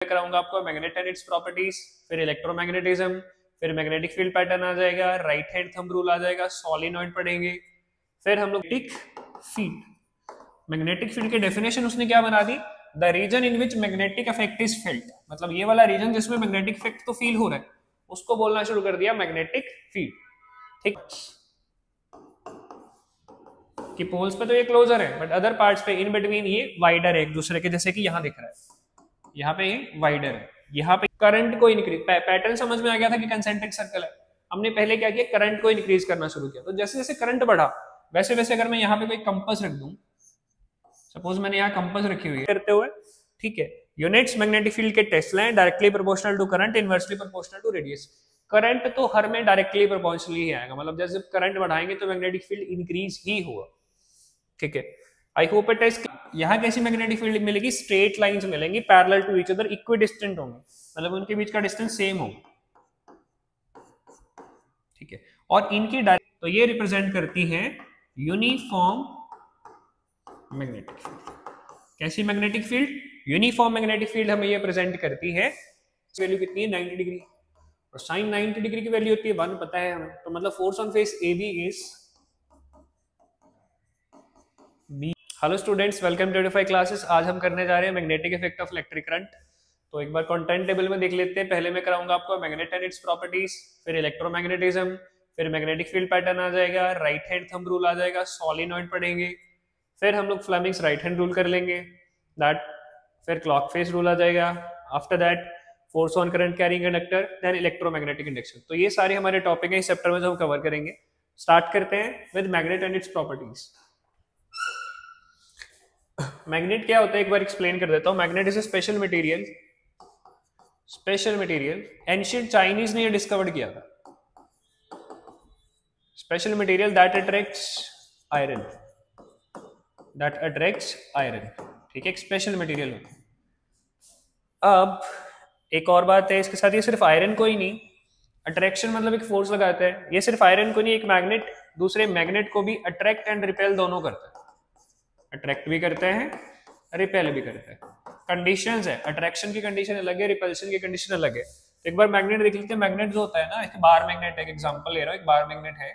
कराऊंगा आपको magnet and its properties, फिर इलेक्ट्रोमैग्नेटिज्म, फिर मैग्नेटिक फील्ड पैटर्न आ जाएगा, राइट हैंड थंब रूल आ जाएगा, सोलिनॉइड पढ़ेंगे, फिर हम लोग फील्ड। मैग्नेटिक फील्ड की डेफिनेशन उसने क्या बना दी, the reason in which magnetic effect is felt, मतलब ये वाला रीजन जिसमें मैग्नेटिक इफेक्ट तो फील हो रहा है उसको बोलना शुरू कर दिया मैग्नेटिक फील्ड। ठीक कि पोल्स पे तो ये क्लोजर है बट अदर पार्ट्स पे इन बिटवीन ये वाइडर है एक दूसरे के, जैसे कि यहाँ दिख रहा है, यहाँ पे ये वाइडर है, यहाँ पे करंट को इंक्रीज, पैटर्न समझ में आ गया था कि कंसेंट्रिक सर्कल है। हमने पहले क्या किया, करंट को इंक्रीज करना शुरू किया, तो जैसे जैसे करंट बढ़ा वैसे वैसे अगर मैं यहाँ पे कोई कंपास रख दूं, सपोज मैंने यहाँ कंपास रखी हुई है करते हुए, ठीक है, यूनिट्स मैग्नेटिक फील्ड के टेस्ट लें, directly proportional to current, inversely proportional to radius. Current तो हर में डायरेक्टली प्रोपोर्शनली ही आएगा, मतलब जैसे करंट बढ़ाएंगे तो मैग्नेटिक फील्ड इंक्रीज ही होगा। ठीक है, आई होप इट इज। यहाँ कैसी मैग्नेटिक फील्ड मिलेगी, स्ट्रेट लाइंस मिलेंगी parallel to each other, equidistant होंगे, मतलब उनके बीच का डिस्टेंस सेम होगा। ठीक है, और इनकी तो ये रिप्रेजेंट करती है यूनिफॉर्म मैग्नेटिक फील्ड। कैसी magnetic field, uniform magnetic field हमें ये प्रेजेंट करती है। वैल्यू कितनी है, 90 डिग्री, और साइन 90 डिग्री की वैल्यू होती है 1, पता है हमें, तो मतलब force on face A B is B. Hello students, welcome to 25 classes. आज हम करने जा रहे हैं magnetic effect of electric current. तो एक बार कंटेंट टेबल में देख लेते हैं। पहले मैं कराऊंगा आपको मैग्नेट एंड इट्स प्रॉपर्टीज, फिर इलेक्ट्रोमैग्नेटिज्म, फिर मैग्नेटिक फील्ड पैटर्न आ जाएगा, राइट हैंड थंब रूल आ जाएगा, सोलिनॉइड पढ़ेंगे, फिर हम लोग फ्लेमिंग्स राइट हैंड रूल कर लेंगे दैट, फिर क्लॉक फेस रूल आ जाएगा, after that force on current carrying conductor, then electromagnetic induction. तो ये सारे हमारे टॉपिक हैं इस चैप्टर में जो हम कवर करेंगे। स्टार्ट करते हैं with magnet and its properties. Magnet क्या होता है एक बार एक्सप्लेन कर देता हूं। Magnet is a special material, ancient Chinese ने ये डिस्कवर किया था। Special material that attracts iron, ठीक है, एक स्पेशल मटेरियल होता है। अब एक और बात है इसके साथ, ये सिर्फ आयरन को ही नहीं, अट्रैक्शन मतलब एक फोर्स लगाता है, ये सिर्फ आयरन को नहीं, एक मैग्नेट दूसरे मैग्नेट को भी अट्रैक्ट एंड रिपेल दोनों करता है। अट्रैक्ट भी करते हैं, रिपेल भी करते हैं। कंडीशंस है, अट्रैक्शन की कंडीशन अलग है, रिपल्शन की कंडीशन अलग है। तो एक बार मैग्नेट देख लेते हैं। मैग्नेट जो होता है ना, एक बार मैग्नेट है, एक एग्जांपल ले रहा हूं, एक बार मैग्नेट है।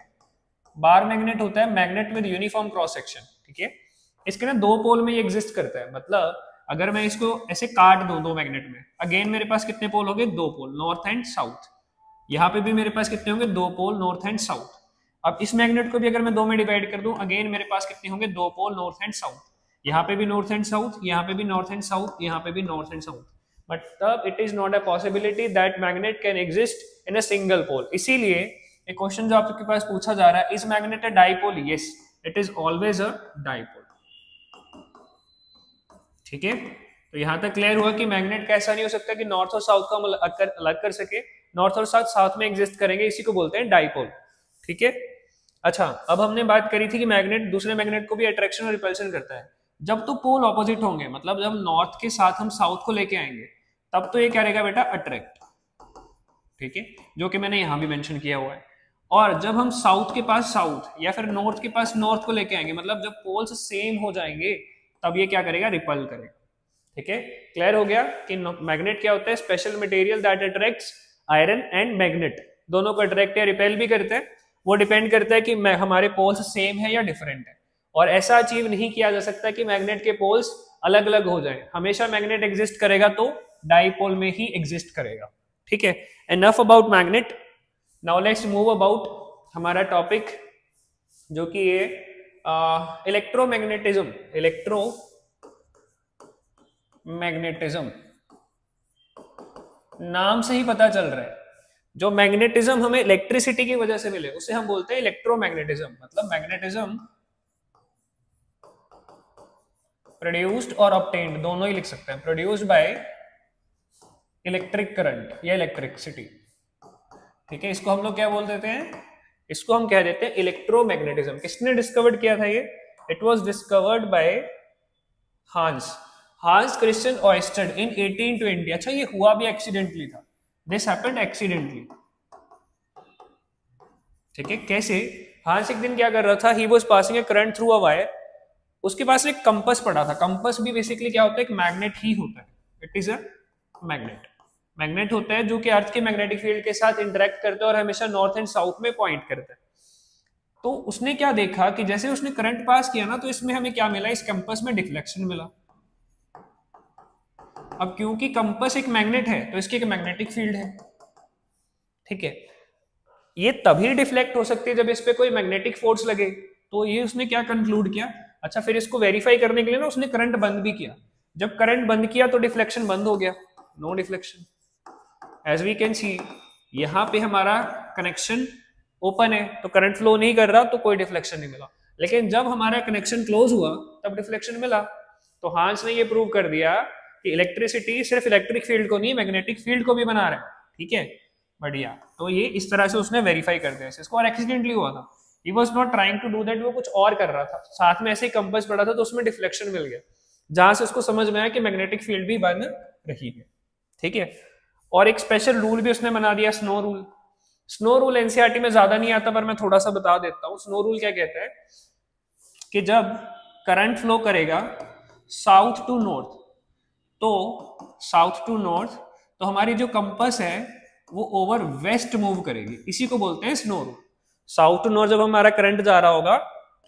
बार मैग्नेट होता है magnet with uniform cross section. ठीक है, इसके ना दो पोल में ये एग्जिस्ट करता है, मतलब अगर मैं इसको ऐसे काट दूं दो मैग्नेट में, अगेन मेरे पास कितने पोल होंगे, दो पोल, नॉर्थ एंड साउथ। यहाँ पे भी मेरे पास कितने होंगे, दो पोल, नॉर्थ एंड साउथ। अब इस मैग्नेट को भी अगर मैं दो में डिवाइड कर दूं, अगेन मेरे पास कितने होंगे, दो पोल, नॉर्थ एंड साउथ। यहाँ पे भी नॉर्थ एंड साउथ, यहाँ पे भी नॉर्थ एंड साउथ, यहाँ पे भी नॉर्थ एंड साउथ। बट तब it is not a possibility that magnet can exist in a single pole. इसीलिए एक क्वेश्चन जो आपके पास पूछा जा रहा है, is magnet a dipole? Yes, it is always a dipole. ठीक है, तो यहां तक क्लियर हुआ कि मैग्नेट का ऐसा नहीं हो सकता कि नॉर्थ और साउथ को हम अलग कर सके, नॉर्थ और साउथ साथ में एग्जिस्ट करेंगे, इसी को बोलते हैं डाइपोल। ठीक है, अच्छा, अब हमने बात करी थी कि मैग्नेट दूसरे मैग्नेट को भी अट्रैक्शन और रिपल्शन करता है। जब तो पोल ऑपोजिट होंगे, मतलब जब नॉर्थ के साथ हम साउथ को लेके आएंगे, तब तो ये क्या रहेगा बेटा, अट्रैक्ट। ठीक है, जो कि मैंने यहां भी मेंशन किया हुआ है। और जब हम साउथ के पास साउथ या फिर नॉर्थ के पास नॉर्थ को लेके आएंगे, मतलब जब पोल्स सेम हो जाएंगे, तब ये क्या करेगा, रिपल करेगा। ठीक है, क्लियर हो गया कि मैग्नेट क्या होता है, special material that attracts iron and magnet, दोनों को अट्रैक्ट या रिपेल भी करते हैं। वो डिपेंड करता है कि हमारे पोल्स सेम है या डिफरेंट है, और ऐसा अचीव नहीं किया जा सकता कि मैग्नेट के पोल्स अलग अलग हो जाए। हमेशा मैग्नेट एग्जिस्ट करेगा तो डाइपोल में ही एग्जिस्ट करेगा। ठीक है, enough about magnet. Now let's move about हमारा टॉपिक जो कि ये इलेक्ट्रोमैग्नेटिज्म। इलेक्ट्रोमैग्नेटिज्म नाम से ही पता चल रहा है, जो मैग्नेटिज्म हमें इलेक्ट्रिसिटी की वजह से मिले उसे हम बोलते हैं इलेक्ट्रोमैग्नेटिज्म। मतलब मैग्नेटिज्म प्रोड्यूस्ड और ऑब्टेन्ड, दोनों ही लिख सकते हैं, प्रोड्यूस्ड बाय इलेक्ट्रिक करंट या इलेक्ट्रिसिटी। ठीक है, इसको हम लोग क्या बोल देते हैं, इसको हम कह देते हैं इलेक्ट्रोमैग्नेटिज्म। किसने डिस्कवर्ड किया था ये? It was discovered by Hans Christian Oersted in 1820। अच्छा, ये हुआ भी एक्सीडेंटली था, दिस हैपेंड एक्सीडेंटली। ठीक है, कैसे? हांस एक दिन क्या कर रहा था, he was passing a current through a wire, उसके पास एक कंपास पड़ा था। कंपास भी बेसिकली क्या होता है, एक मैग्नेट ही होता है, it is a magnet. Magnet होता है जो कि अर्थ के मैग्नेटिक फील्ड के साथ इंटरेक्ट करता है और हमेशा नॉर्थ एंड साउथ में पॉइंट करता है। तो उसने क्या देखा कि जैसे उसने करंट पास किया ना, तो इसमें हमें क्या मिला, इस कंपास में डिफ्लेक्शन मिला। अब क्योंकि कंपास एक मैग्नेट है तो इसकी एक मैग्नेटिक फील्ड है, ठीक है। ये तभी डिफ्लेक्ट हो सकती है जब इस पे कोई मैग्नेटिक फोर्स लगे। तो ये उसने क्या कंक्लूड किया, अच्छा फिर इसको वेरीफाई करने के लिए ना उसने करंट बंद भी किया। जब करंट बंद किया तो डिफ्लेक्शन बंद हो गया, no deflection. As we can see यहाँ पे हमारा कनेक्शन ओपन है तो करंट फ्लो नहीं कर रहा, तो कोई डिफ्लेक्शन नहीं मिला। लेकिन जब हमारा कनेक्शन क्लोज हुआ तब डिफ्लेक्शन मिला। तो हांस ने ये प्रूव कर दिया कि इलेक्ट्रिसिटी सिर्फ इलेक्ट्रिक फील्ड को नहीं, मैग्नेटिक फील्ड को भी बना रहा है, ठीक है, बढ़िया। तो ये इस तरह से उसने वेरीफाई कर दिया इसको, और एक्सीडेंटली हुआ था। He was not trying to do that, वो कुछ और कर रहा था, साथ में ऐसे ही कंपास पड़ा था तो उसमें डिफ्लेक्शन मिल गया, जहां से उसको समझ में आया कि मैग्नेटिक फील्ड भी बन रही है, ठीक है। और एक स्पेशल रूल भी उसने बना दिया, snow rule. Snow rule NCERT में ज्यादा नहीं आता पर मैं थोड़ा सा बता देता हूँ। स्नो रूल क्या कहता है कि जब करंट फ्लो करेगा साउथ टू नॉर्थ, तो साउथ टू नॉर्थ, तो हमारी जो कंपास है वो ओवर वेस्ट मूव करेगी, इसी को बोलते हैं snow rule. South to north जब हमारा करंट जा रहा होगा,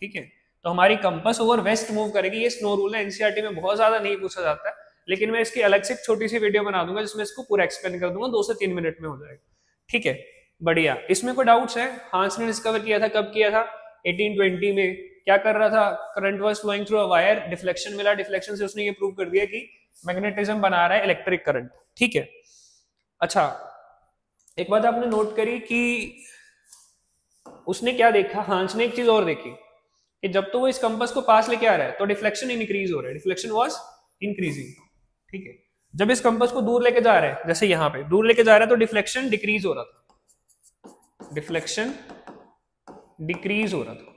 ठीक है, तो हमारी कंपास ओवर वेस्ट मूव करेगी। ये स्नो रूल है, एनसीईआरटी में बहुत ज्यादा नहीं पूछा जाता है, लेकिन मैं इसकी अलग से एक छोटी सी वीडियो बना दूंगा जिसमें इसको पूरा एक्सप्लेन कर दूंगा, 2 से 3 मिनट में हो जाएगा, ठीक है, बढ़िया। इसमें कोई डाउट्स है? हांस ने डिस्कवर किया था, कब किया था, 1820 में। क्या कर रहा था, current was flowing through a wire, deflection मिला, डिफ्लेक्शन से उसने ये प्रूव कर दिया कि मैग्नेटिज्म बना रहा है इलेक्ट्रिक करंट, ठीक है। अच्छा, एक बात आपने नोट करी कि उसने क्या देखा, हांस ने एक चीज और देखी कि जब तो वो इस कंपास को पास लेके आ रहा है तो डिफ्लेक्शन इंक्रीज हो रहा है, डिफ्लेक्शन वाज इंक्रीजिंग, ठीक है। जब इस कंपास को दूर लेके जा रहा है, जैसे यहाँ पे दूर लेके जा रहा है, तो डिफ्लेक्शन डिक्रीज हो रहा था, डिफ्लेक्शन डिक्रीज हो रहा था,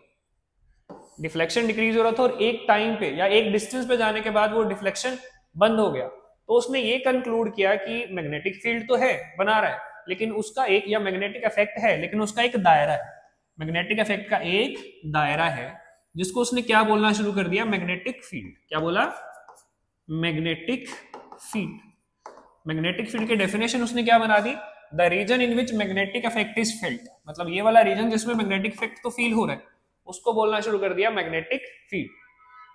डिफ्लेक्शन डिक्रीज हो रहा था। और एक टाइम पे या एक डिस्टेंस पे जाने के बाद वो डिफ्लेक्शन बंद हो गया। तो उसने ये कंक्लूड किया कि मैग्नेटिक फील्ड तो है, बना रहा है, लेकिन उसका एक, या मैग्नेटिक इफेक्ट है लेकिन उसका एक दायरा है, मैग्नेटिक इफेक्ट का एक दायरा है, जिसको उसने क्या बोलना शुरू कर दिया, मैग्नेटिक फील्ड। क्या बोला, मैग्नेटिक फील्ड। मैग्नेटिक फील्ड की डेफिनेशन उसने क्या बना दी, the reason in which magnetic effect is felt, मतलब ये वाला रीजन जिसमें मैग्नेटिक इफेक्ट तो फील हो रहा है, उसको बोलना शुरू कर दिया मैग्नेटिक फील्ड,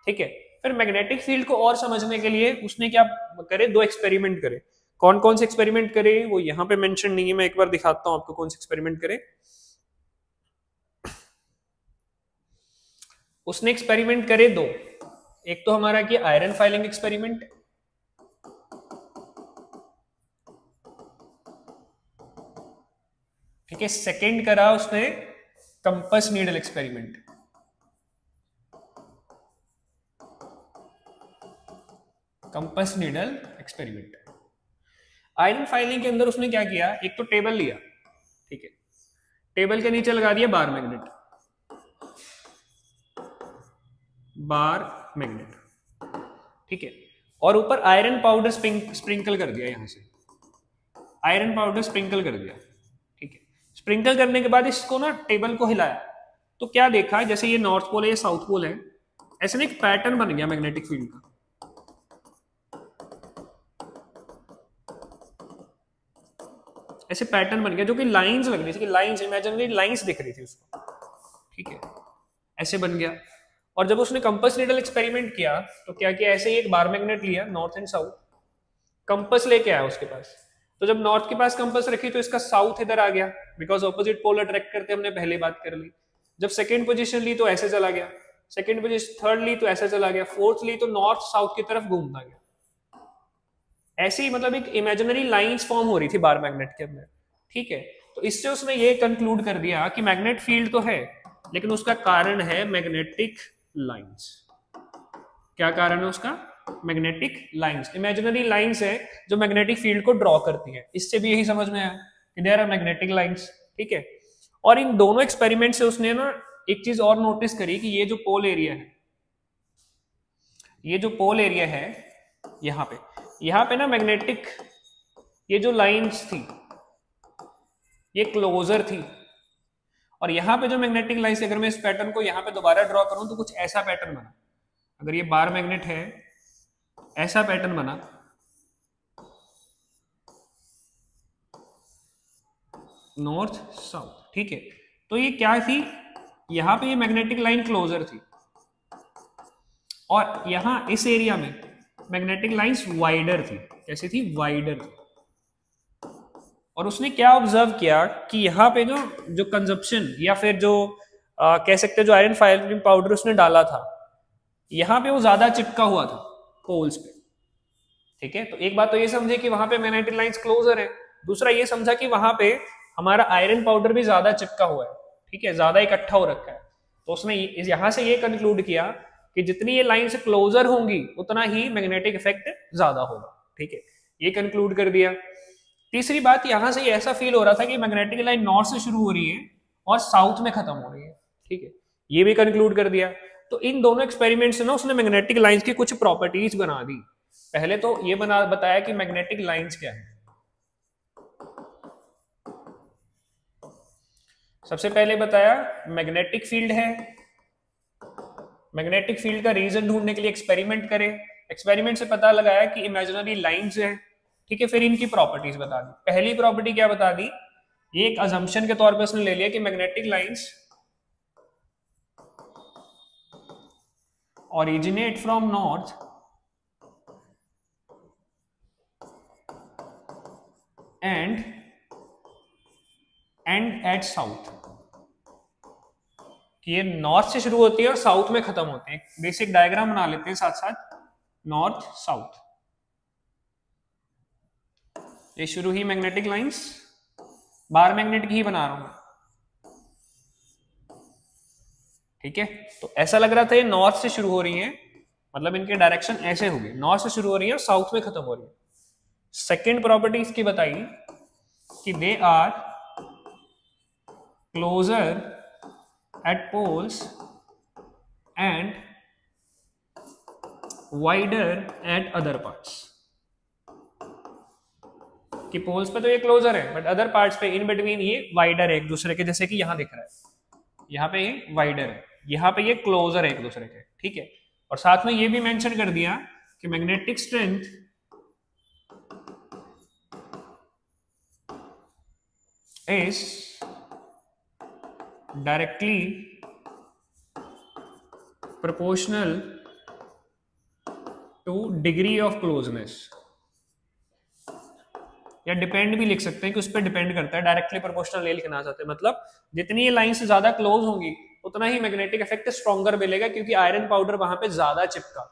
ठीक है। फिर मैग्नेटिक फील्ड को और समझने के लिए उसने क्या करे, 2 एक्सपेरिमेंट करे। कौन कौन से एक्सपेरिमेंट करे वो यहाँ पे मेंशन नहीं है, मैं एक बार दिखाता हूँ आपको कौन से एक्सपेरिमेंट करे। उसने एक्सपेरिमेंट करे 2, एक तो हमारा कि आयरन फाइलिंग एक्सपेरिमेंट, ठीक है। सेकेंड करा उसने compass needle experiment, compass needle experiment. Iron filing के अंदर उसने क्या किया, एक तो टेबल लिया, ठीक है, टेबल के नीचे लगा दिया बार मैग्नेट, बार मैग्नेट, ठीक है, और ऊपर आयरन पाउडर स्प्रिंकल कर दिया, यहां से आयरन पाउडर स्प्रिंकल कर दिया, ठीक है। स्प्रिंकल करने के बाद इसको ना टेबल को हिलाया, तो क्या देखा, जैसे ये नॉर्थ पोल है, ये साउथ पोल है, ऐसे ना एक पैटर्न बन गया मैग्नेटिक फील्ड का, ऐसे पैटर्न बन गया जो कि लाइंस लग रही थी, कि लाइंस, इमेजिनरी लाइंस दिख रही थी उसको, ठीक है, ऐसे बन गया। और जब उसने कंपास नीडल एक्सपेरिमेंट किया तो क्या किया, ऐसे ही एक बार मैग्नेट लिया, नॉर्थ एंड साउथ, कंपास लेके आया उसके पास। तो जब नॉर्थ के पास कंपास रखी तो इसका साउथ इधर आ गया, बिकॉज ऑपोजिट पोल अट्रैक्ट करते, हमने पहले बात कर ली। जब सेकेंड पोजीशन ली तो ऐसे चला गया, सेकेंड पोजीशन, थर्ड ली तो ऐसे चला गया, फोर्थ ली तो नॉर्थ साउथ की तरफ घूमता गया। ऐसे ही मतलब एक इमेजिनरी लाइंस फॉर्म हो रही थी बार मैग्नेट के अंदर, ठीक है। तो इससे उसने ये कंक्लूड कर दिया कि मैग्नेट फील्ड तो है, लेकिन उसका कारण है मैग्नेटिक लाइंस। क्या कारण है उसका, मैग्नेटिक लाइंस, इमेजिनरी लाइंस है जो मैग्नेटिक फील्ड को ड्रॉ करती है। इससे भी यही समझ में आया कि देयर आर मैग्नेटिक लाइंस, ठीक है। और इन दोनों एक्सपेरिमेंट से उसने ना एक चीज और नोटिस करी कि ये जो पोल एरिया है, ये जो पोल एरिया है यहाँ पे ना मैग्नेटिक, ये जो लाइंस थी ये क्लोजर थी, और यहाँ पे जो मैग्नेटिक लाइंस, अगर मैं इस पैटर्न को यहाँ पे दोबारा ड्रॉ करूं तो कुछ ऐसा पैटर्न बना। अगर ये बार मैग्नेट है, ऐसा पैटर्न बना, नॉर्थ साउथ, ठीक है। तो ये क्या थी, यहाँ पे ये मैग्नेटिक लाइन क्लोजर थी और यहाँ इस एरिया में मैग्नेटिक लाइंस वाइडर थी। कैसी थी, वाइडर थी। और उसने क्या ऑब्जर्व किया कि यहाँ पे जो कंजप्शन या फिर जो कह सकते हैं जो आयरन फाइलिंग पाउडर उसने डाला था, यहाँ पे वो ज्यादा चिपका हुआ था पोल्स पे, ठीक है। तो एक बात तो ये समझे कि वहां पे मैग्नेटिक लाइंस क्लोजर है, दूसरा ये समझा कि वहां पे हमारा आयरन पाउडर भी ज्यादा चिपका हुआ है, ठीक है, ज्यादा इकट्ठा हो रखा है। तो उसने यहां से ये कंक्लूड किया कि जितनी ये लाइंस क्लोजर होंगी उतना ही मैग्नेटिक इफेक्ट ज्यादा होगा, ठीक है, ये कंक्लूड कर दिया। तीसरी बात, यहां से ऐसा फील हो रहा था कि मैग्नेटिक लाइन नॉर्थ से शुरू हो रही है और साउथ में खत्म हो रही है, ठीक है, ये भी कंक्लूड कर दिया। तो इन दोनों एक्सपेरिमेंट से ना उसने मैग्नेटिक लाइंस की कुछ प्रॉपर्टीज बना दी। पहले तो ये बताया कि मैग्नेटिक लाइंस क्या है। सबसे पहले बताया मैग्नेटिक फील्ड है, मैग्नेटिक फील्ड का रीजन ढूंढने के लिए एक्सपेरिमेंट करे, एक्सपेरिमेंट से पता लगाया कि इमेजिनरी लाइंस है, ठीक है। फिर इनकी प्रॉपर्टीज बता दी। पहली प्रॉपर्टी क्या बता दी, ये एक अजम्पशन के तौर पे उसने ले लिया कि magnetic lines originate from north and end at south, कि ये नॉर्थ से शुरू होती है और साउथ में खत्म होते हैं। बेसिक डायग्राम बना लेते हैं साथ साथ, नॉर्थ साउथ, ये शुरू ही मैग्नेटिक लाइंस, बार मैग्नेट की ही बना रहा हूं, ठीक है। तो ऐसा लग रहा था ये नॉर्थ से शुरू हो रही है, मतलब इनके डायरेक्शन ऐसे होंगे, नॉर्थ से शुरू हो रही है और साउथ में खत्म हो रही है। सेकेंड प्रॉपर्टी इसकी बताई कि they are closer at poles and wider at other parts, कि पोल्स पे तो ये क्लोजर है बट अदर पार्ट्स पे इन बिटवीन ये वाइडर है एक दूसरे के, जैसे कि यहां दिख रहा है, यहाँ पे ये वाइडर है, यहाँ पे ये क्लोजर है एक दूसरे के, ठीक है। और साथ में ये भी मेंशन कर दिया कि magnetic strength is directly proportional two degree of closeness, या डिपेंड भी लिख सकते हैं कि उस पर डिपेंड करता है, डायरेक्टली प्रोपोर्शनल नहीं लिखना चाहते, मतलब जितनी ये लाइन से ज्यादा क्लोज होंगी उतना ही मैग्नेटिक इफेक्ट स्ट्रॉन्गर मिलेगा, क्योंकि आयरन पाउडर वहां पे ज्यादा चिपका,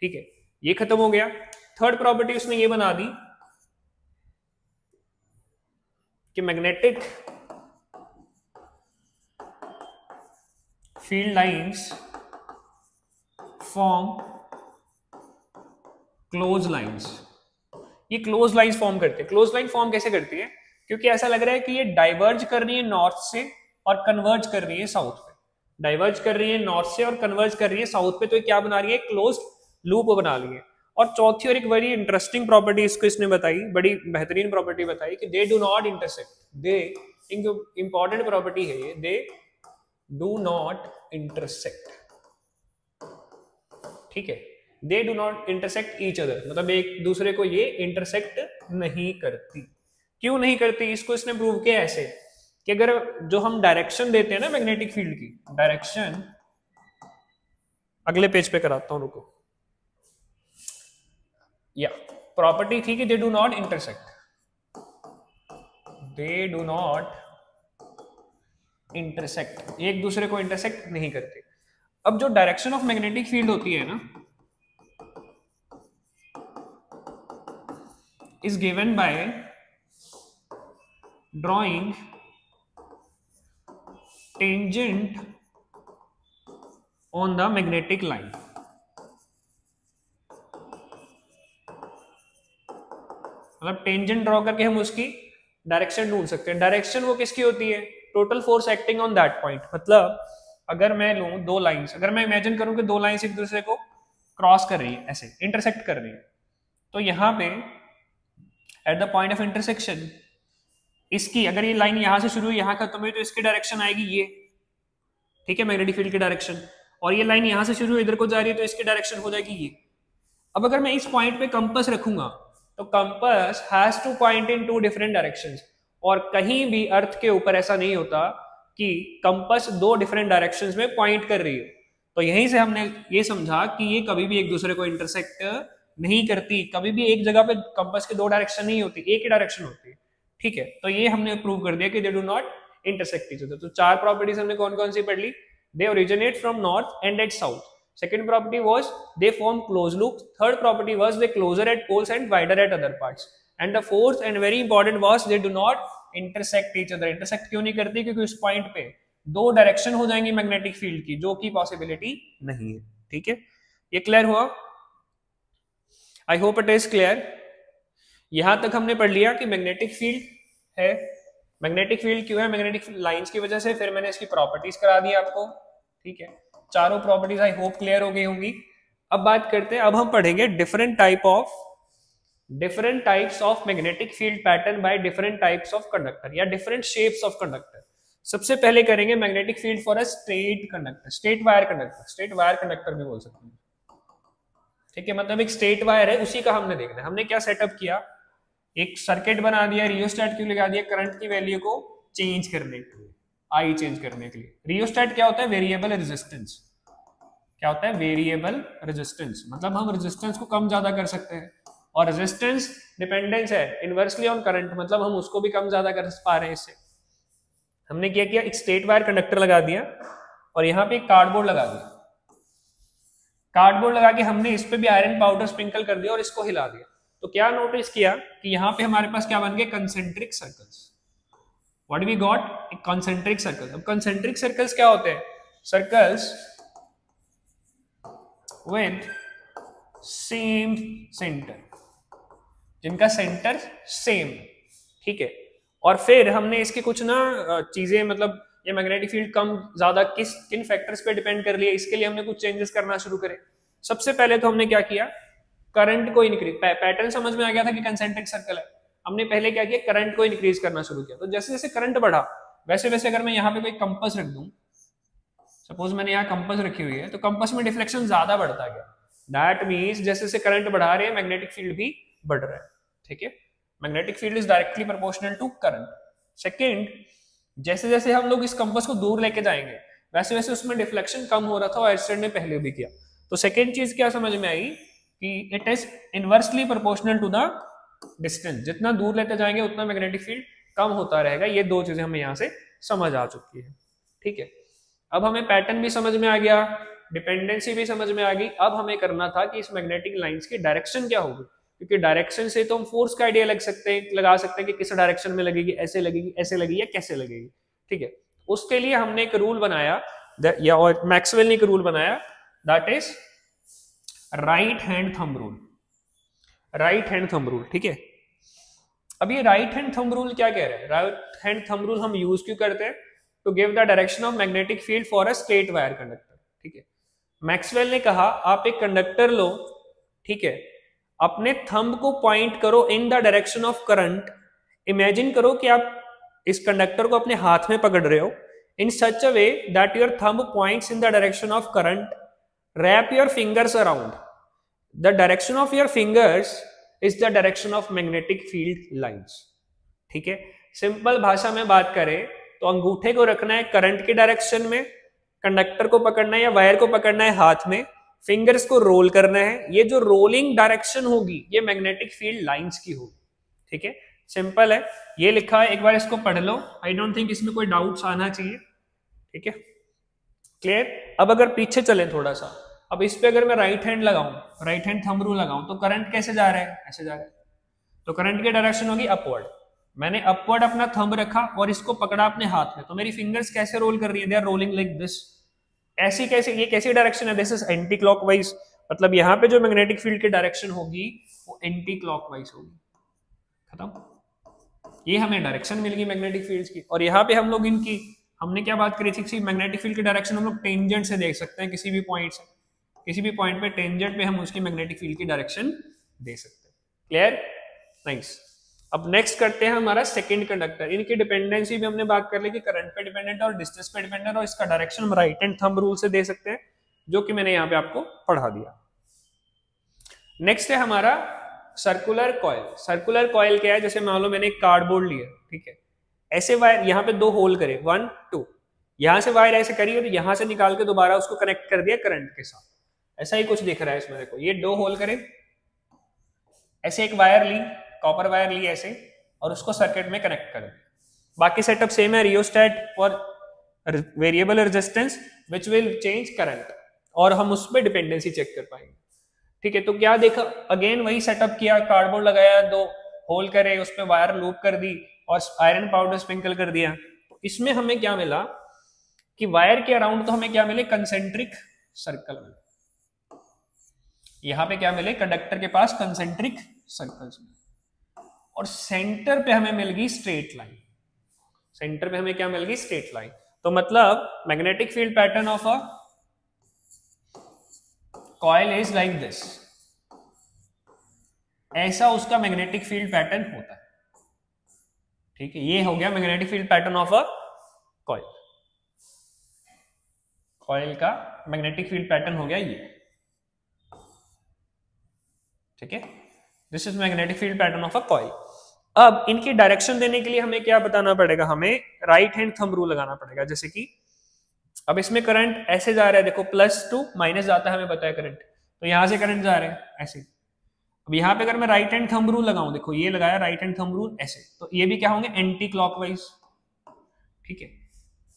ठीक है, ये खत्म हो गया। थर्ड प्रॉपर्टी उसने ये बना दी कि magnetic field lines form close lines, ये क्लोज लाइंस फॉर्म करते हैं। क्लोज लाइन फॉर्म कैसे करती है, क्योंकि ऐसा लग रहा है कि ये डाइवर्ज कर रही है नॉर्थ से और कन्वर्ज कर रही है साउथ पे, डाइवर्ज कर रही है नॉर्थ से और कन्वर्ज कर रही है साउथ पे, तो ये क्या बना रही है, क्लोज लूप बना रही है। और चौथी और एक बड़ी इंटरेस्टिंग प्रॉपर्टी इसको इसने बताई, बड़ी बेहतरीन प्रॉपर्टी बताई कि they do not intersect, they important property है ये, दे डू नॉट इंटरसेक्ट, ठीक है, दे do not intersect each other, मतलब एक दूसरे को ये इंटरसेक्ट नहीं करती। क्यों नहीं करती, इसको इसने प्रूव किया ऐसे कि अगर जो हम डायरेक्शन देते हैं ना मैग्नेटिक फील्ड की डायरेक्शन, अगले पेज पे कराता हूं, रुको, या प्रॉपर्टी थी कि they do not intersect, they do not intersect, एक दूसरे को इंटरसेक्ट नहीं करते। अब जो डायरेक्शन ऑफ मैग्नेटिक फील्ड होती है ना, is given by drawing tangent on the magnetic line, मतलब टेंजेंट ड्रॉ करके हम उसकी डायरेक्शन ढूंढ सकते हैं। डायरेक्शन वो किसकी होती है, total force acting on that point, मतलब अगर मैं लूं दो लाइंस, अगर मैं इमेजिन करूं कि दो लाइंस एक दूसरे को क्रॉस कर रही है, ऐसे इंटरसेक्ट कर रही है, तो यहां पे at the point of intersection इसकी, अगर ये लाइन यहां से शुरू हुई यहां खत्म हुई, तो इसकी डायरेक्शन आएगी ये, ठीक है, मैग्नेटिक फील्ड की डायरेक्शन। और ये लाइन यहां से शुरू हुई इधर को जा रही है, तो इसकी डायरेक्शन हो जाएगी ये। अब अगर मैं इस पॉइंट पे कंपास रखूंगा तो compass has to point in two different directions, और कहीं भी अर्थ के ऊपर ऐसा नहीं होता कि कंपास दो डिफरेंट डायरेक्शंस में पॉइंट कर रही है। तो यहीं से हमने ये समझा कि ये कभी भी एक दूसरे को इंटरसेक्ट नहीं करती, कभी भी एक जगह पे कंपास के दो डायरेक्शन नहीं होती, एक ही डायरेक्शन होती है। ठीक है, तो ये हमने प्रूव कर दिया कि they do not intersect each other. तो चार प्रॉपर्टीज हमने कौन कौन सी पढ़ ली? They originate from north and at south. Second property was they form closed loops. Third property was they closer at poles and wider at other parts. And the fourth and very important was they do not intersect each other. Intersect क्यों नहीं करती? क्योंकि उस point पे दो direction हो जाएंगी magnetic field की, जो की पॉसिबिलिटी नहीं है। ठीक है, ये क्लियर हुआ? आई होप इट इज क्लियर। यहां तक हमने पढ़ लिया कि मैग्नेटिक फील्ड है। मैग्नेटिक फील्ड क्यों है? मैग्नेटिक लाइंस की वजह से। फिर मैंने इसकी प्रॉपर्टीज करा दी आपको। ठीक है, चारों प्रॉपर्टीज आई होप क्लियर हो गई होंगी। अब बात करते हैं, अब हम पढ़ेंगे different types of magnetic field pattern by different types of conductor या डिफरेंट शेप्स ऑफ कंडक्टर। सबसे पहले करेंगे magnetic field for a straight conductor, straight wire conductor, straight wire conductor भी बोल सकते हैं। ठीक है, मतलब एक स्ट्रेट वायर है, उसी का हमने देखना है। हमने क्या सेटअप किया, एक सर्किट बना दिया, रियोस्टेट क्यों लगा दिया? करंट की वैल्यू को चेंज करने के लिए, आई चेंज करने के लिए। रियोस्टेट क्या होता है? Variable resistance. क्या होता है? वेरिएबल रेजिस्टेंस, मतलब हम रेजिस्टेंस को कम ज्यादा कर सकते हैं। और रेजिस्टेंस डिपेंडेंस है इनवर्सली ऑन करंट, मतलब हम उसको भी कम ज्यादा कर पा रहे हैं इससे। हमने क्या किया, एक स्ट्रेट वायर कंडक्टर लगा दिया और यहाँ पे एक कार्डबोर्ड लगा दिया। कार्डबोर्ड लगा के हमने इस पे भी आयरन पाउडर स्प्रिंकल कर दिया और इसको हिला दिया। तो क्या नोटिस किया कि यहाँ पे हमारे पास क्या बन गए? Concentric circles. What we got? Concentric circles. अब concentric circles क्या होते हैं? Circles with same center, जिनका सेंटर सेम। ठीक है, और फिर हमने इसकी कुछ ना चीजें, मतलब ये मैग्नेटिक फील्ड कम ज्यादा किन फैक्टर्स पे डिपेंड कर लिया, इसके लिए हमने कुछ चेंजेस करना शुरू करे। सबसे पहले तो हमने क्या किया, करंट को इंक्रीज, पैटर्न समझ में आ गया था कि कंसेंट्रिक सर्कल है। हमने पहले क्या किया, करंट को इंक्रीज करना शुरू किया। तो जैसे जैसे करंट बढ़ा वैसे वैसे अगर मैं यहाँ पे कोई कंपास रख दूं, सपोज मैंने यहाँ कंपास रखी हुई है, तो कंपास में डिफ्लेक्शन ज्यादा बढ़ता गया। दैट मीन्स जैसे जैसे करंट बढ़ा रहे हैं मैग्नेटिक फील्ड भी बढ़ रहा है। ठीक है, magnetic field is directly proportional to current. Second, जैसे जैसे हम लोग इस कंपास को दूर लेके जाएंगे वैसे वैसे उसमें डिफ्लेक्शन कम हो रहा था, और एस्टर्न ने पहले भी किया। तो सेकेंड चीज क्या समझ में आई कि it is inversely proportional to the distance. जितना दूर लेते जाएंगे उतना मैग्नेटिक फील्ड कम होता रहेगा। ये दो चीजें हमें यहाँ से समझ आ चुकी है। ठीक है, अब हमें पैटर्न भी समझ में आ गया, डिपेंडेंसी भी समझ में आ गई। अब हमें करना था कि इस मैग्नेटिक लाइंस की डायरेक्शन क्या होगी, क्योंकि डायरेक्शन से तो हम फोर्स का आइडिया लगा सकते हैं कि किस डायरेक्शन में लगेगी, ऐसे लगेगी, ऐसे लगेगी या कैसे लगेगी। ठीक है, उसके लिए हमने एक रूल बनाया, या और मैक्सवेल ने एक रूल बनाया, that is right hand thumb rule. Right hand thumb rule. ठीक है, अब ये राइट हैंड थंब रूल क्या कह रहे हैं? राइट हैंड थंब रूल हम यूज क्यों करते हैं? To give the direction of magnetic field for a straight wire conductor. ठीक है, मैक्सवेल ने कहा आप एक कंडक्टर लो, ठीक है, अपने थंब को पॉइंट करो इन the direction of current. Imagine करो कि आप इस कंडक्टर को अपने हाथ में पकड़ रहे हो, in such a way that your thumb points in the direction of current. Wrap your fingers around, the direction of your fingers is the direction of magnetic field lines. ठीक है, सिंपल भाषा में बात करें तो अंगूठे को रखना है करंट की डायरेक्शन में, कंडक्टर को पकड़ना है या वायर को पकड़ना है हाथ में, फिंगर्स को रोल करना है। ये जो रोलिंग डायरेक्शन होगी ये मैग्नेटिक फील्ड लाइंस की होगी। ठीक है, सिंपल है, ये लिखा है, एक बार इसको पढ़ लो। आई डोंट थिंक इसमें कोई डाउट्स आना चाहिए। ठीक है, क्लियर। अब अगर पीछे चले थोड़ा सा, अब इस पे अगर मैं राइट हैंड लगाऊं, राइट हैंड थंब रूल लगाऊं, तो करंट कैसे जा रहा है? ऐसे जा रहा है, तो करंट की डायरेक्शन होगी अपवर्ड। मैंने अपवर्ड अपना थंब रखा और इसको पकड़ा अपने हाथ में, तो मेरी फिंगर्स कैसे रोल कर रही है? They are rolling like this. ऐसी कैसे, ये कैसी डायरेक्शन है? दिस इज एंटी क्लॉकवाइज, मतलब यहाँ पे जो मैग्नेटिक फील्ड की डायरेक्शन होगी वो एंटी क्लॉकवाइज होगी। खत्म। ये हमें डायरेक्शन मिल गई मैग्नेटिक फील्ड की। और यहाँ पे हम लोग इनकी, हमने क्या बात करी थी, मैग्नेटिक फील्ड की डायरेक्शन हम लोग टेंजेंट से देख सकते हैं, किसी भी पॉइंट से, किसी भी पॉइंट पे टेंजेंट पे हम उसकी मैग्नेटिक फील्ड की डायरेक्शन दे सकते हैं। क्लियर? नाइस। अब नेक्स्ट करते हैं हमारा सेकंड कंडक्टर। इनकी डिपेंडेंसी भी हमने बात कर ली कि करंट पे डिपेंडेंट और डिस्टेंस पे डिपेंडेंट, और इसका डायरेक्शन हम राइट हैंड थंब रूल से दे सकते हैं, जो कि मैंने यहाँ पे आपको पढ़ा दिया। नेक्स्ट है हमारा सर्कुलर कॉइल। सर्कुलर कॉइल क्या है? जैसे मान लो मैंने एक कार्डबोर्ड लिया, ठीक है, ऐसे वायर यहाँ पे 2 होल करे 1 2, यहां से वायर ऐसे करी और यहां से निकाल के दोबारा उसको कनेक्ट कर दिया करंट के साथ, ऐसा ही कुछ दिख रहा है इसमें। देखो ये 2 होल करे, ऐसे एक वायर ली, कॉपर वायर ली ऐसे, और उसको सर्किट में कनेक्ट कर दिया। बाकी सेटअप सेम है, rheostat for variable resistance which will change current, और हम उस पर डिपेंडेंसी चेक कर पाएंगे। ठीक है, तो क्या देखा, अगेन वही सेटअप किया, कार्डबोर्ड लगाया, 2 होल करे, उस पर वायर लूप कर दी और आयरन पाउडर स्प्रिंकल कर दिया। तो इसमें हमें क्या मिला कि वायर के अराउंड तो हमें क्या मिले, कंसेंट्रिक सर्कल मिले। यहां पे क्या मिले, कंडक्टर के पास कंसेंट्रिक सर्कल्स मिले, और सेंटर पे हमें मिल गई स्ट्रेट लाइन। सेंटर पे हमें क्या मिल गई, स्ट्रेट लाइन। तो मतलब magnetic field pattern of a coil is like this, ऐसा उसका मैग्नेटिक फील्ड पैटर्न होता है। ठीक है, ये हो गया magnetic field pattern of a coil. Coil का मैग्नेटिक फील्ड पैटर्न हो गया ये। ठीक है, this is magnetic field pattern of a coil. अब इनकी डायरेक्शन देने के लिए हमें क्या बताना पड़ेगा, हमें राइट हैंड थंब रूल लगाना पड़ेगा। जैसे कि अब इसमें करंट ऐसे जा रहा है, देखो प्लस टू माइनस जाता है, हमें पता है करंट, तो यहां से करंट जा रहा है ऐसे। अब यहाँ पे अगर मैं राइट हैंड थंब रूल लगाऊं, देखो ये लगाया राइट हैंड थंब रूल ऐसे, तो ये भी क्या होंगे, एंटी क्लॉकवाइज। ठीक है,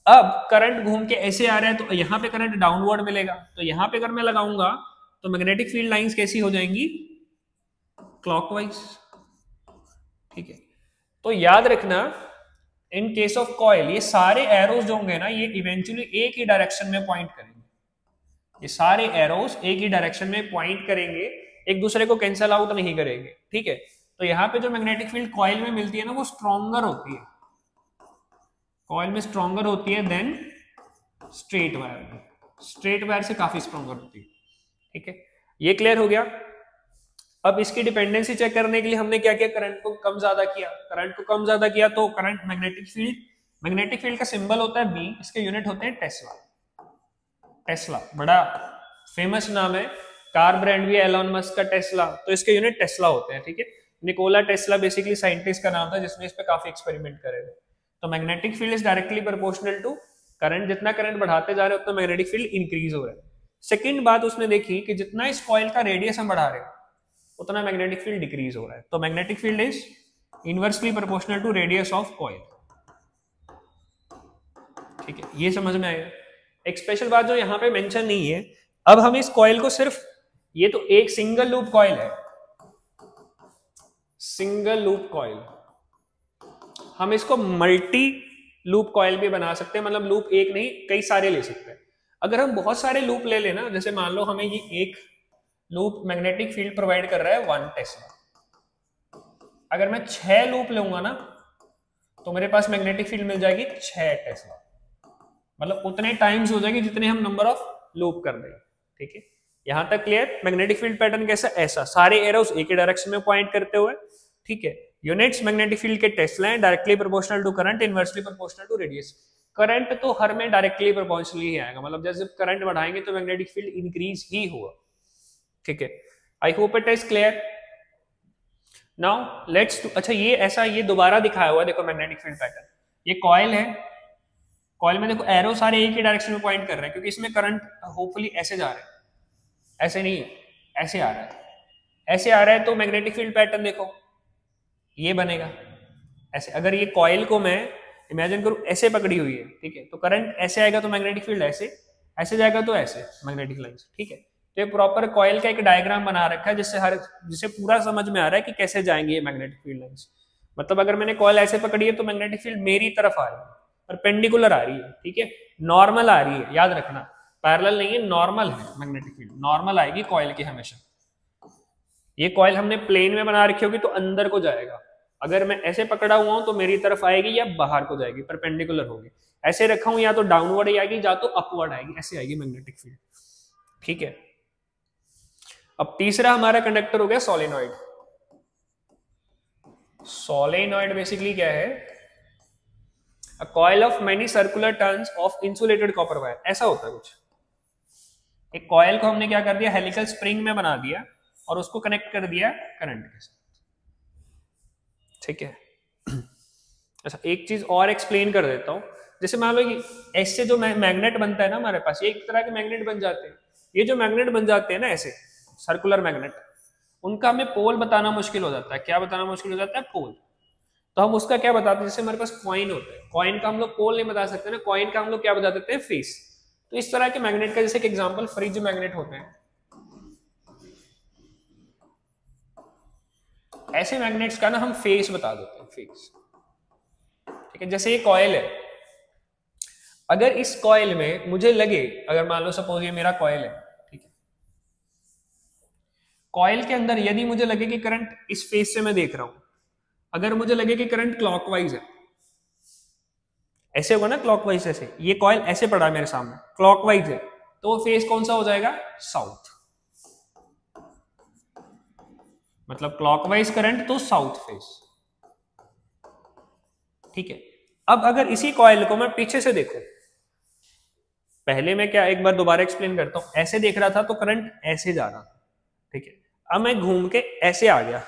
अब करंट घूम के ऐसे आ रहा है, तो यहाँ पे करंट डाउनवर्ड मिलेगा, तो यहाँ पे अगर मैं लगाऊंगा तो मैग्नेटिक फील्ड लाइंस कैसी हो जाएंगी, क्लॉकवाइज। ठीक है, तो याद रखना इन केस ऑफ कॉइल ये सारे एरोज जो होंगे ना, ये इवेंचुअली एक ही डायरेक्शन में पॉइंट करेंगे। ये सारे एरोज एक ही डायरेक्शन में पॉइंट करेंगे, एक दूसरे को कैंसल आउट नहीं करेंगे। ठीक है, तो यहाँ पे जो मैग्नेटिक फील्ड कॉइल में मिलती है ना, वो स्ट्रॉन्गर होती है, कॉइल में स्ट्रॉन्गर होती है देन स्ट्रेट वायर में, स्ट्रेट वायर से काफी स्ट्रॉन्गर होती है। ठीक है, ये क्लियर हो गया। अब इसकी डिपेंडेंसी चेक करने के लिए हमने क्या किया, करंट को कम ज्यादा किया। करंट को कम ज्यादा किया तो करंट मैग्नेटिक फील्ड का सिंबल होता है बी, इसके यूनिट होते हैं टेस्ला। टेस्ला बड़ा फेमस नाम है, कार ब्रांड भी एलोन मस्क का टेस्ला, तो इसके यूनिट टेस्ला होते हैं। ठीक है, निकोला टेस्ला बेसिकली साइंटिस्ट का नाम था जिसने इस पे काफी एक्सपेरिमेंट करे थे। तो magnetic field is directly proportional to current, जितना करंट बढ़ाते जा रहे हैं उतना मैग्नेटिक फील्ड इंक्रीज हो रहा है। सेकंड बात उसने देखी कि जितना इस कॉइल का रेडियस हम बढ़ा रहे हैं उतना मैग्नेटिक फील्ड डिक्रीज हो रहा है। तो magnetic field is inversely proportional to radius of coil. ठीक है, ये समझ में आएगा। एक स्पेशल बात जो यहाँ पे मेंशन नहीं है, अब हम इस कॉइल को सिर्फ, ये तो एक सिंगल लूप कॉइल है, सिंगल लूप कॉइल, हम इसको मल्टी लूप कॉइल भी बना सकते हैं, मतलब लूप एक नहीं कई सारे ले सकते हैं। अगर हम बहुत सारे लूप ले लेना, जैसे मान लो हमें ये एक लूप मैग्नेटिक फील्ड प्रोवाइड कर रहा है 1 टेस्ला, अगर मैं 6 लूप लूंगा ना तो मेरे पास मैग्नेटिक फील्ड मिल जाएगी 6 टेस्ला, मतलब उतने टाइम्स हो जाएगी जितने हम नंबर ऑफ लूप कर देंगे। ठीक है, यहां तक क्लियर। मैग्नेटिक फील्ड पैटर्न कैसा, ऐसा सारे एरोस एक ही डायरेक्शन में पॉइंट करते हुए। ठीक है, यूनिट्स मैग्नेटिक फील्ड के टेस्ला हैं, directly proportional to current, inversely proportional to radius. Current तो हर में डायरेक्टली प्रोपोर्शनली ही आएगा, मतलब जैसे करंट बढ़ाएंगे तो मैग्नेटिक फील्ड इंक्रीज ही होगा। ठीक है, आई hope it is clear. Now let's, अच्छा ये ऐसा ये दोबारा दिखाया हुआ है, देखो मैग्नेटिक फील्ड पैटर्न, ये कॉइल है, कॉइल में देखो एरो सारे एक ही डायरेक्शन में पॉइंट कर रहे हैं, क्योंकि इसमें करंट होपफुली ऐसे जा रहा है, ऐसे नहीं ऐसे आ रहा है, ऐसे आ रहा है, तो मैग्नेटिक फील्ड पैटर्न देखो ये बनेगा ऐसे। अगर ये कॉइल को मैं इमेजिन करूं ऐसे पकड़ी हुई है, ठीक है, तो करंट ऐसे आएगा तो मैग्नेटिक फील्ड ऐसे, ऐसे जाएगा तो ऐसे मैग्नेटिक लाइंस। ठीक है, तो ये प्रॉपर कॉइल का एक डायग्राम बना रखा है जिससे पूरा समझ में आ रहा है कि कैसे जाएंगे ये मैग्नेटिक फील्ड लाइंस। मतलब अगर मैंने कॉइल ऐसे पकड़ी है तो मैग्नेटिक फील्ड मेरी तरफ आ रही है, परपेंडिकुलर आ रही है। ठीक है, नॉर्मल आ रही है, याद रखना पैरेलल नहीं है, नॉर्मल है मैग्नेटिक फील्ड, नॉर्मल आएगी कॉइल की हमेशा। ये कॉइल हमने प्लेन में बना रखी होगी तो अंदर को जाएगा, अगर मैं ऐसे पकड़ा हुआ हूं तो मेरी तरफ आएगी या बाहर को जाएगी, परपेंडिकुलर होगी। ऐसे रखा हूं या तो डाउनवर्ड आएगी या तो अपवर्ड आएगी, ऐसे आएगी मैग्नेटिक फील्ड। ठीक है, अब तीसरा हमारा कंडक्टर हो गया सोलेनॉइड। सोलेनॉइड बेसिकली क्या है, a coil of many circular turns of insulated copper wire, ऐसा होता है कुछ। एक कॉइल को हमने क्या कर दिया, हेलिकल स्प्रिंग में बना दिया और उसको कनेक्ट कर दिया करंट के साथ। ठीक है, अच्छा एक चीज और एक्सप्लेन कर देता हूँ, जैसे मान लो कि ऐसे जो मैग्नेट बनता है ना हमारे पास, ये एक तरह के मैग्नेट बन जाते हैं। ये जो मैग्नेट बन जाते हैं ना ऐसे सर्कुलर मैग्नेट, उनका हमें पोल बताना मुश्किल हो जाता है। क्या बताना मुश्किल हो जाता है? पोल। तो हम उसका क्या बताते हैं, जैसे हमारे पास कॉइन होता है, कॉइन का हम लोग पोल नहीं बता सकते ना, कॉइन का हम लोग क्या बता देते हैं? फेस। तो इस तरह के मैग्नेट का जैसे एक एग्जांपल फ्रिज मैग्नेट होते हैं, ऐसे मैग्नेट्स का ना हम फेस बता देते हैं, फेस। ठीक है, जैसे ये कॉइल है, अगर इस कॉइल में मुझे लगे, अगर मान लो सपोज ये मेरा कॉइल है, ठीक है, कॉइल के अंदर यदि मुझे लगे कि करंट इस फेस से मैं देख रहा हूं, अगर मुझे लगे कि करंट क्लॉकवाइज है, ऐसे होगा ना क्लॉकवाइज, ऐसे ये कॉइल ऐसे पड़ा है मेरे सामने, क्लॉकवाइज है, तो वो फेस कौन सा हो जाएगा? साउथ। मतलब क्लॉकवाइज करंट तो साउथ फेस। ठीक है, अब अगर इसी कॉइल को मैं पीछे से देखूं, पहले मैं क्या, एक बार दोबारा एक्सप्लेन करता हूं, ऐसे देख रहा था तो करंट ऐसे जा रहा था, ठीक है, अब मैं घूम के ऐसे आ गया,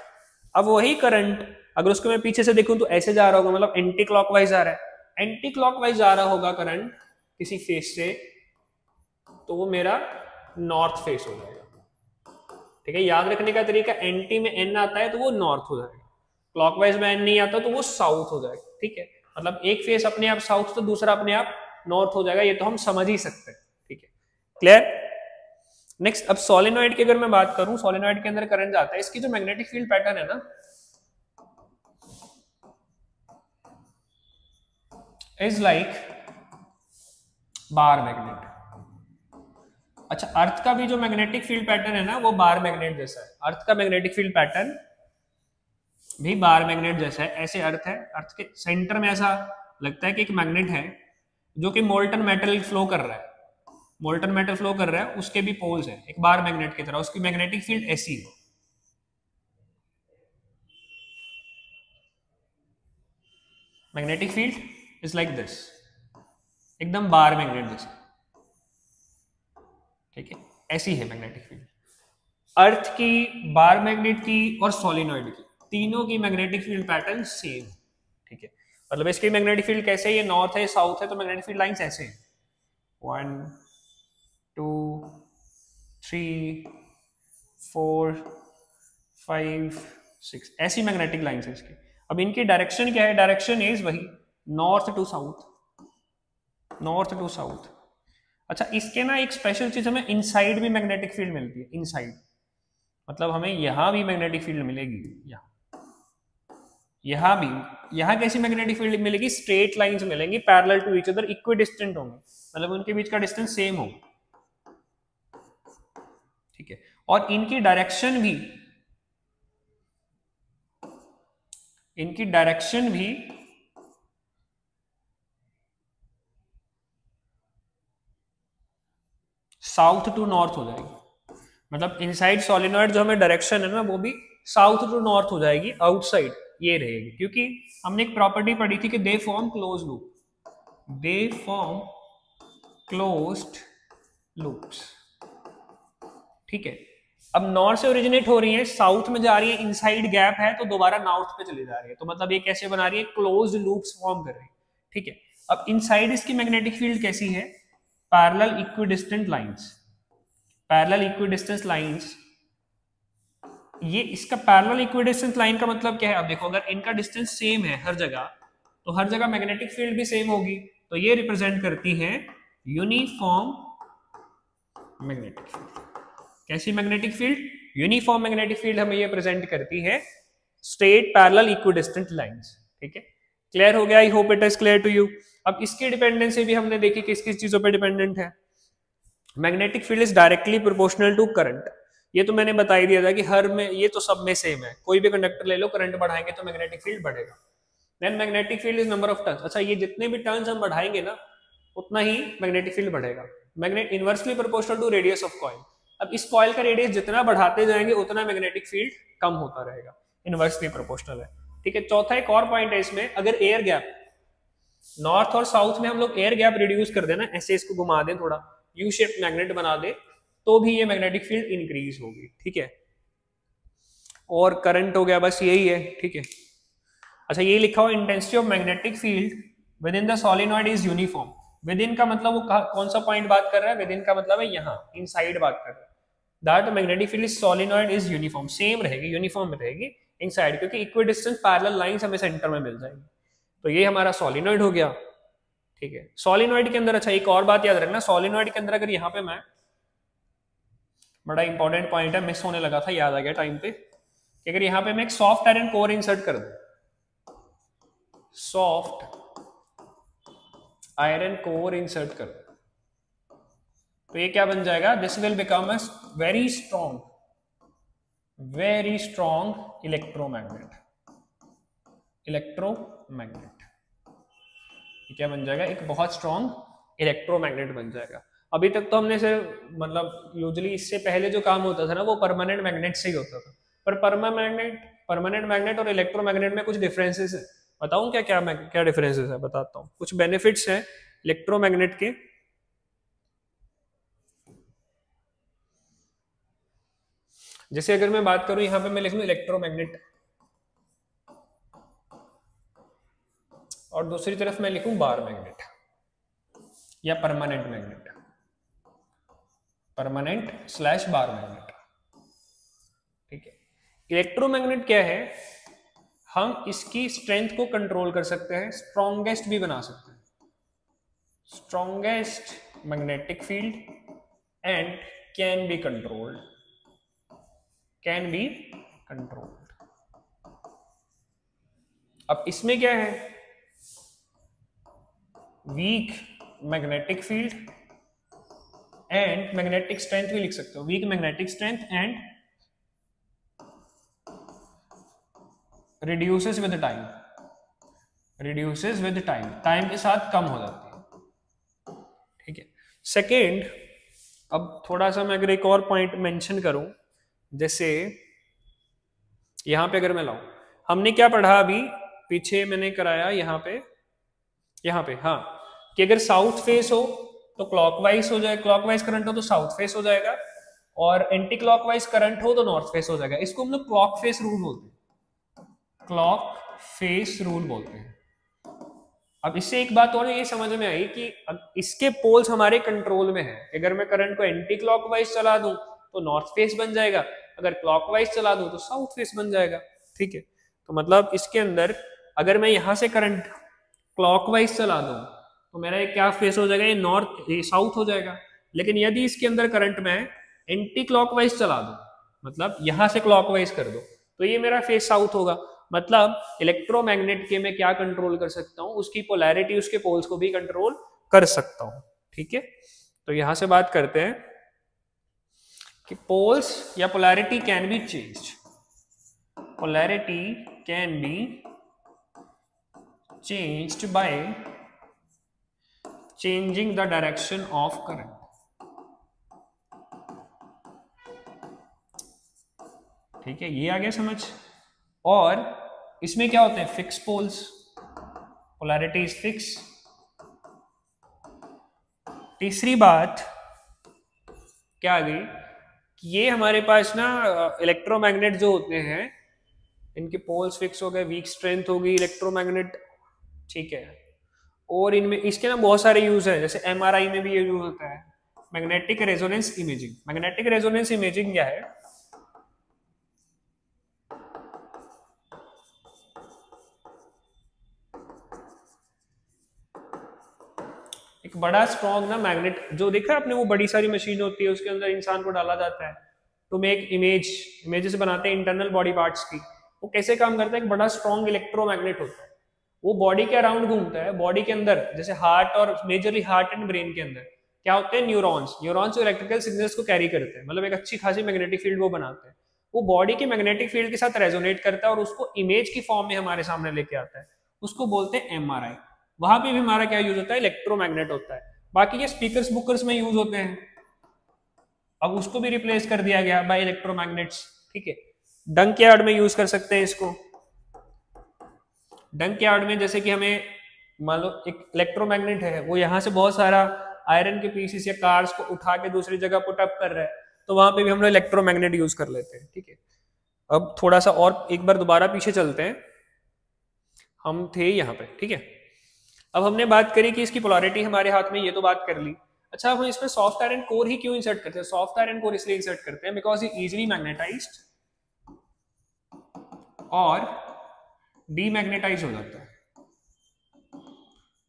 अब वही करंट अगर उसको मैं पीछे से देखूं तो ऐसे जा रहा होगा, मतलब एंटी क्लॉकवाइज आ रहा है, एंटी क्लॉकवाइज जा रहा होगा करंट किसी फेस से, तो वो मेरा नॉर्थ फेस हो जाएगा। ठीक है, याद रखने का तरीका, एंटी में एन आता है तो वो नॉर्थ हो जाएगा, क्लॉकवाइज में एन नहीं आता तो वो साउथ हो जाएगा। ठीक है, मतलब एक फेस अपने आप साउथ तो दूसरा अपने आप नॉर्थ हो जाएगा, ये तो हम समझ ही सकते हैं। ठीक है, क्लियर? नेक्स्ट, अब सोलेनॉइड की अगर मैं बात करूं, सोलेनॉइड के अंदर करंट जाता है, इसकी जो मैग्नेटिक फील्ड पैटर्न है ना, इज लाइक बार मैग्नेट। अच्छा, अर्थ का भी जो मैग्नेटिक फील्ड पैटर्न है ना, वो बार मैग्नेट जैसा है। अर्थ का मैग्नेटिक फील्ड पैटर्न भी बार मैग्नेट जैसा है। ऐसे अर्थ है, अर्थ के सेंटर में ऐसा लगता है कि एक मैग्नेट है जो कि मोल्टन मेटल फ्लो कर रहा है, मोल्टन मेटल फ्लो कर रहा है, उसके भी पोल्स है एक बार मैग्नेट की तरह, उसकी मैग्नेटिक फील्ड ऐसी है। Magnetic field is like this, एकदम बार मैग्नेट जैसा। ठीक है, ऐसी है मैग्नेटिक फील्ड। अर्थ की, बार मैग्नेट की और सोलिनॉइड की, तीनों की मैग्नेटिक फील्ड पैटर्न सेम। ठीक है, मतलब इसकी मैग्नेटिक फील्ड कैसे है, ये नॉर्थ है साउथ है, तो मैग्नेटिक फील्ड लाइंस ऐसे हैं, 1 2 3 4 5 6, ऐसी मैग्नेटिक लाइंस है इसकी। अब इनकी डायरेक्शन क्या है? डायरेक्शन इज वही north to south, north to south. अच्छा, इसके ना एक स्पेशल चीज, हमें इनसाइड भी मैग्नेटिक फील्ड मिलती है, इनसाइड, मतलब हमें यहां भी मैग्नेटिक फील्ड मिलेगी, यहां भी। यहां कैसी मैग्नेटिक फील्ड मिलेगी? स्ट्रेट लाइंस मिलेंगी, parallel to each other, equidistant होंगे, मतलब उनके बीच का डिस्टेंस सेम हो। ठीक है, और इनकी डायरेक्शन भी, इनकी डायरेक्शन भी साउथ टू नॉर्थ हो जाएगी। मतलब इनसाइड सोलिनॉइड जो हमें डायरेक्शन है ना, वो भी साउथ टू नॉर्थ हो जाएगी, आउटसाइड ये रहेगी, क्योंकि हमने एक प्रॉपर्टी पढ़ी थी कि they form close loop, they form closed loops. ठीक है, अब नॉर्थ से ओरिजिनेट हो रही है, साउथ में जा रही है, इनसाइड गैप है तो दोबारा नॉर्थ पे चली जा रही है, तो मतलब ये कैसे बना रही है? क्लोज्ड लूप्स फॉर्म कर रही है। ठीक है, अब इनसाइड इसकी मैग्नेटिक फील्ड कैसी है? Parallel equidistant lines, parallel equidistance lines. ये इसका पैरेलल इक्विडिस्टेंस लाइन का मतलब क्या है? अब देखो, अगर इनका डिस्टेंस सेम है हर जगह, तो हर जगह मैग्नेटिक फील्ड भी सेम होगी, तो ये रिप्रेजेंट करती है यूनिफॉर्म मैग्नेटिक फील्ड। कैसी magnetic field? Uniform magnetic field हमें ये प्रेजेंट करती है स्ट्रेट पैरेलल इक्विडिस्टेंट लाइंस। ठीक है, क्लियर हो गया? I hope it is clear to you. अब इसकी डिपेंडेंसी भी हमने देखी किस किस चीजों पर डिपेंडेंट है। Magnetic field is directly proportional to current, ये तो मैंने बता ही दिया था कि हर में, ये तो सब में सेम है, कोई भी कंडक्टर ले लो, करंट बढ़ाएंगे तो मैग्नेटिक फील्ड बढ़ेगा। Then magnetic field is number of turns. अच्छा, ये जितने भी टर्न्स हम बढ़ाएंगे ना, उतना ही मैग्नेटिक फील्ड बढ़ेगा। Magnet inversely proportional to radius of coil. अब इस कॉइल का रेडियस जितना बढ़ाते जाएंगे उतना मैग्नेटिक फील्ड कम होता रहेगा, इनवर्सली प्रोपोर्शनल है। ठीक है, चौथा एक और पॉइंट है इसमें, अगर एयर गैप, नॉर्थ और साउथ में हम लोग एयर गैप रिड्यूस कर देना, ऐसे इसको घुमा दें, थोड़ा यू शेप मैग्नेट बना दे, तो भी ये मैग्नेटिक फील्ड इंक्रीज होगी। ठीक है, और करंट हो गया, बस यही है। ठीक है, अच्छा ये लिखा हुआ intensity of magnetic field with in the solenoid is uniform. With in का मतलब वो कौन सा पॉइंट बात कर रहा है, विद इन का मतलब है यहाँ इनसाइड बात कर रहा है। That magnetic field is solenoid is uniform, same रहेगी, यूनिफॉर्म रहेगी इनसाइड, क्योंकि इक्विडिस्टेंस पैरेलल लाइंस हमें सेंटर में मिल जाएगी। तो ये हमारा सोलिनॉइड हो गया, ठीक है। सोलिनॉइड के अंदर, अच्छा एक और बात याद रखना, सोलिनॉइड के अंदर अगर यहाँ पे मैं, बड़ा इंपॉर्टेंट पॉइंट है, मिस होने लगा था, याद आ गया टाइम पे, कि अगर यहाँ पे मैं एक सॉफ्ट आयरन कोर इंसर्ट कर दूं, सॉफ्ट आयरन कोर इंसर्ट कर दूं, तो ये क्या बन जाएगा, this will become a very strong electromagnet. ये क्या बन जाएगा, एक बहुत स्ट्रॉन्ग इलेक्ट्रोमैग्नेट बन जाएगा। अभी तक तो हमने सिर्फ मतलब यूजुअली इससे पहले जो काम होता था ना वो परमानेंट मैग्नेट से ही होता था, पर परमानेंट मैग्नेट और इलेक्ट्रोमैग्नेट में कुछ डिफरेंसेस है। बताऊं क्या डिफरेंसेस है, बताता हूँ। कुछ बेनिफिट्स हैं इलेक्ट्रोमैग्नेट के। जैसे अगर मैं बात करूं, यहां पे मैं लिख लूं इलेक्ट्रोमैग्नेट, और दूसरी तरफ मैं लिखूं बार मैग्नेट या परमानेंट मैग्नेट, परमानेंट/बार मैग्नेट, ठीक है। इलेक्ट्रोमैग्नेट क्या है, हम इसकी स्ट्रेंथ को कंट्रोल कर सकते हैं, स्ट्रॉन्गेस्ट भी बना सकते हैं, strongest magnetic field and can be controlled, अब इसमें क्या है, weak magnetic field and magnetic strength भी लिख सकते हो, weak magnetic strength and reduces with time, time के साथ कम हो जाती है, ठीक है। सेकेंड, अब थोड़ा सा मैं अगर एक और पॉइंट मेंशन करूं, जैसे यहां पे अगर मैं लाऊं, हमने क्या पढ़ा अभी पीछे मैंने कराया यहाँ पे हाँ, कि अगर साउथ फेस हो तो क्लॉकवाइज हो जाएगा, क्लॉकवाइज करंट हो तो साउथ फेस हो जाएगा, और एंटी क्लॉकवाइज करंट हो तो नॉर्थ फेस हो जाएगा। इसको हम लोग क्लॉक फेस रूल बोलते हैं, अब इससे एक बात और ये समझ में आई कि इसके पोल्स हमारे कंट्रोल में है। अगर मैं करंट को एंटी क्लॉकवाइज चला दूं तो नॉर्थ फेस बन जाएगा, अगर क्लॉकवाइज चला दूं तो साउथ फेस बन जाएगा, ठीक है। तो मतलब इसके अंदर अगर मैं यहां से करंट क्लॉकवाइज चला दूं तो मेरा ये क्या फेस हो जाएगा, ये साउथ हो जाएगा। लेकिन यदि इसके अंदर करंट मैं एंटी क्लॉकवाइज चला दूं, मतलब यहां से क्लॉकवाइज कर दो, तो ये मेरा फेस साउथ होगा। मतलब इलेक्ट्रोमैग्नेट के मैं क्या कंट्रोल कर सकता हूं, उसकी पोलैरिटी, उसके पोल्स को भी कंट्रोल कर सकता हूं, ठीक है। तो यहां से बात करते हैं कि पोल्स या polarity can be changed, polarity can be changed by changing the direction of current, ठीक है, ये आ गया समझ। और इसमें क्या होते हैं, fix poles, polarity is fix. तीसरी बात क्या आ गई कि ये हमारे पास ना इलेक्ट्रोमैग्नेट जो होते हैं इनके पोल्स फिक्स हो गए, वीक स्ट्रेंथ होगी इलेक्ट्रोमैग्नेट, ठीक है। और इनमें इसके ना बहुत सारे यूज है, जैसे एमआरआई में भी ये यूज होता है, magnetic resonance imaging. Magnetic resonance imaging क्या है, एक बड़ा स्ट्रॉन्ग ना मैग्नेट, जो देखा है आपने, वो बड़ी सारी मशीन होती है, उसके अंदर इंसान को डाला जाता है टू मेक इमेजेस बनाते हैं इंटरनल बॉडी पार्ट्स की। वो कैसे काम करता है, एक बड़ा स्ट्रॉन्ग इलेक्ट्रोमैग्नेट होता है, वो बॉडी के अराउंड घूमता है, बॉडी के अंदर जैसे हार्ट और मेजरली हार्ट एंड ब्रेन के अंदर क्या होते हैं, न्यूरॉन्स जो इलेक्ट्रिकल सिग्नल्स को कैरी करते हैं, मतलब एक अच्छी खासी मैग्नेटिक फील्ड वो बनाते हैं। वो बॉडी के मैग्नेटिक फील्ड के साथ रेजोनेट करता है और उसको इमेज की फॉर्म में हमारे सामने लेके आता है, उसको बोलते हैं एमआरआई। वहां पे भी हमारा क्या यूज होता है, इलेक्ट्रोमैग्नेट होता है। बाकी ये स्पीकर्स बुकर्स में यूज होते हैं, अब उसको भी रिप्लेस कर दिया गया बाय इलेक्ट्रोमैग्नेट्स, ठीक है। डंक यार्ड में यूज कर सकते हैं इसको। डंक यार्ड में जैसे कि हमें मान लो एक इलेक्ट्रोमैग्नेट है, वो यहाँ से बहुत सारा आयरन के पीसेस या कार्स को उठा के दूसरी जगह पुट अप कर रहा है, तो वहां पे भी हम लोग इलेक्ट्रोमैग्नेट यूज कर लेते हैं, ठीक है। अब थोड़ा सा और एक बार दोबारा पीछे चलते हैं हम थे यहाँ पे, ठीक है। अब हमने बात करी कि इसकी पोलैरिटी हमारे हाथ में, ये तो बात कर ली। अच्छा, अब हम इसमें सॉफ्ट आयरन कोर ही क्यों इंसर्ट करते हैं? सॉफ्ट आयरन कोर इसलिए इंसर्ट करते हैं बिकॉज ये इजीली मैग्नेटाइज्ड और डीमैग्नेटाइज हो जाता है,